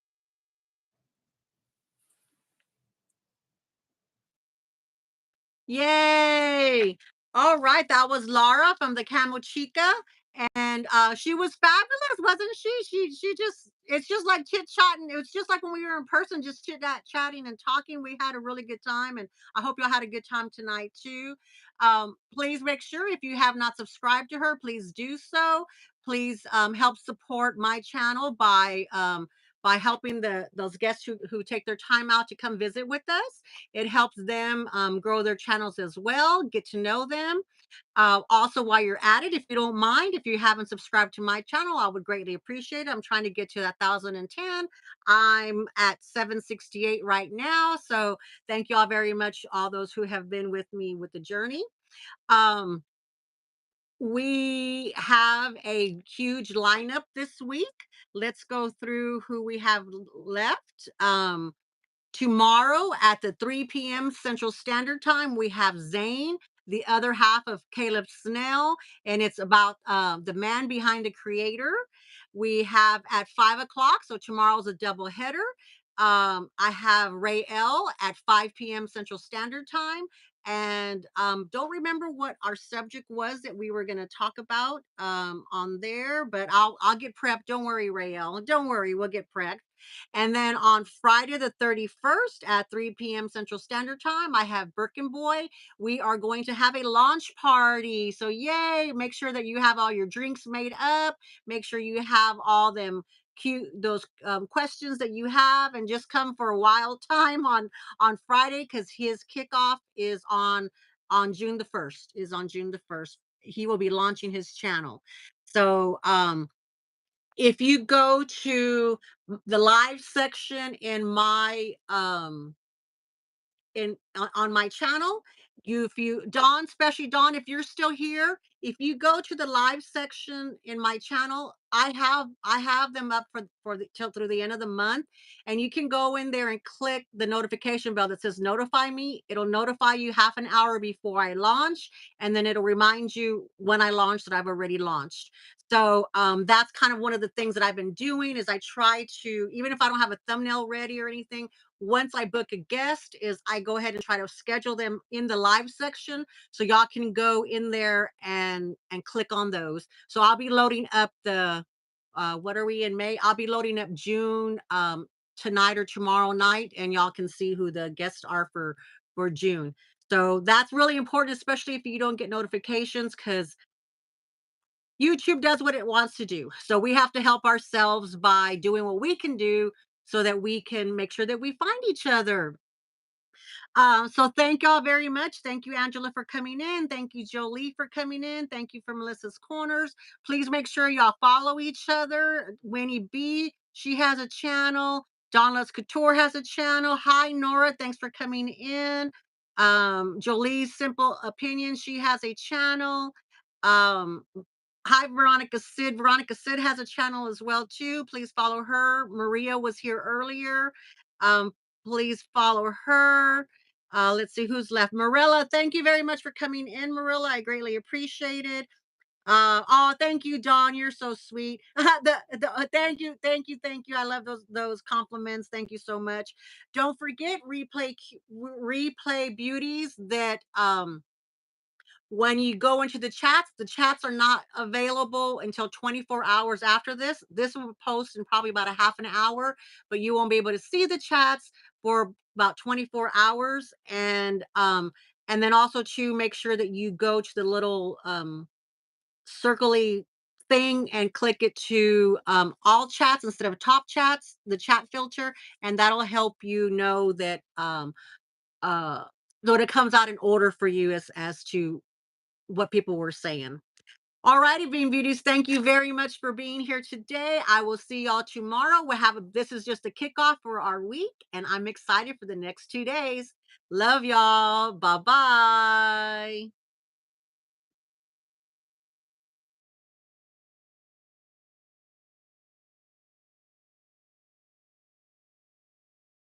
Yay! All right, that was Laura from the Camo Chica, and she was fabulous, wasn't she? She just it's just like chit chatting. It was just like when we were in person, just chatting and talking. We had a really good time, and I hope y'all had a good time tonight too. Please make sure if you have not subscribed to her, please do so. Please help support my channel by helping those guests who take their time out to come visit with us. It helps them grow their channels as well, get to know them. Also, while you're at it, if you don't mind, if you haven't subscribed to my channel, I would greatly appreciate it. I'm trying to get to that 1,010. I'm at 768 right now. So thank you all very much, all those who have been with me with the journey. Um, we have a huge lineup this week. Let's go through who we have left. Tomorrow at the 3 p.m. Central Standard Time, we have Zane, the other half of Caleb Snell, and it's about the man behind the creator. We have at 5 o'clock, so tomorrow's a double header. I have Ray L at 5 p.m. Central Standard Time. And don't remember what our subject was that we were going to talk about on there, but I'll get prepped. Don't worry, Rael. Don't worry, we'll get prepped. And then on Friday the 31st at 3 p.m. Central Standard Time, I have Birkin Boy. We are going to have a launch party. So yay! Make sure that you have all your drinks made up. Make sure you have all them cute those questions that you have, and just come for a wild time on Friday, because his kickoff is on June the 1st. Is on June the 1st. He will be launching his channel. So if you go to the live section in my on my channel, if you Dawn, especially Dawn, if you're still here, if you go to the live section in my channel, I have them up for the till through the end of the month, and you can go in there and click the notification bell that says notify me. It'll notify you half an hour before I launch, and then it'll remind you when I launch that I've already launched. So that's kind of one of the things that I've been doing, is I try to, even if I don't have a thumbnail ready or anything, once I book a guest, is I go ahead and try to schedule them in the live section, so y'all can go in there and click on those. So I'll be loading up the what are we in May? I'll be loading up June tonight or tomorrow night, and y'all can see who the guests are for June. So that's really important, especially if you don't get notifications, because YouTube does what it wants to do. So we have to help ourselves by doing what we can do, so that we can make sure that we find each other. So thank y'all very much. Thank you, Angela, for coming in. Thank you, Jolie, for coming in. Thank you for Melissa's Corners. Please make sure y'all follow each other. Winnie B, she has a channel. Donna's Couture has a channel. Hi, Nora. Thanks for coming in. Jolie's Simple Opinion, she has a channel. Um, Hi, Veronica Sid. Veronica Sid has a channel as well too. Please follow her. Maria was here earlier. Um, please follow her. Let's see who's left. Marilla, thank you very much for coming in, Marilla. I greatly appreciate it. Oh, thank you, Dawn. You're so sweet. Thank you, thank you, thank you. I love those compliments. Thank you so much. Don't forget replay beauties that when you go into the chats are not available until 24 hours after this. This will post in probably about a half an hour, but you won't be able to see the chats for about 24 hours. And then also to make sure that you go to the little circly thing and click it to all chats instead of top chats, the chat filter, and that'll help you know that uh so it comes out in order for you as to what people were saying. All righty, Bean Beauties. Thank you very much for being here today. I will see y'all tomorrow. This is just a kickoff for our week, and I'm excited for the next 2 days. Love y'all. Bye bye.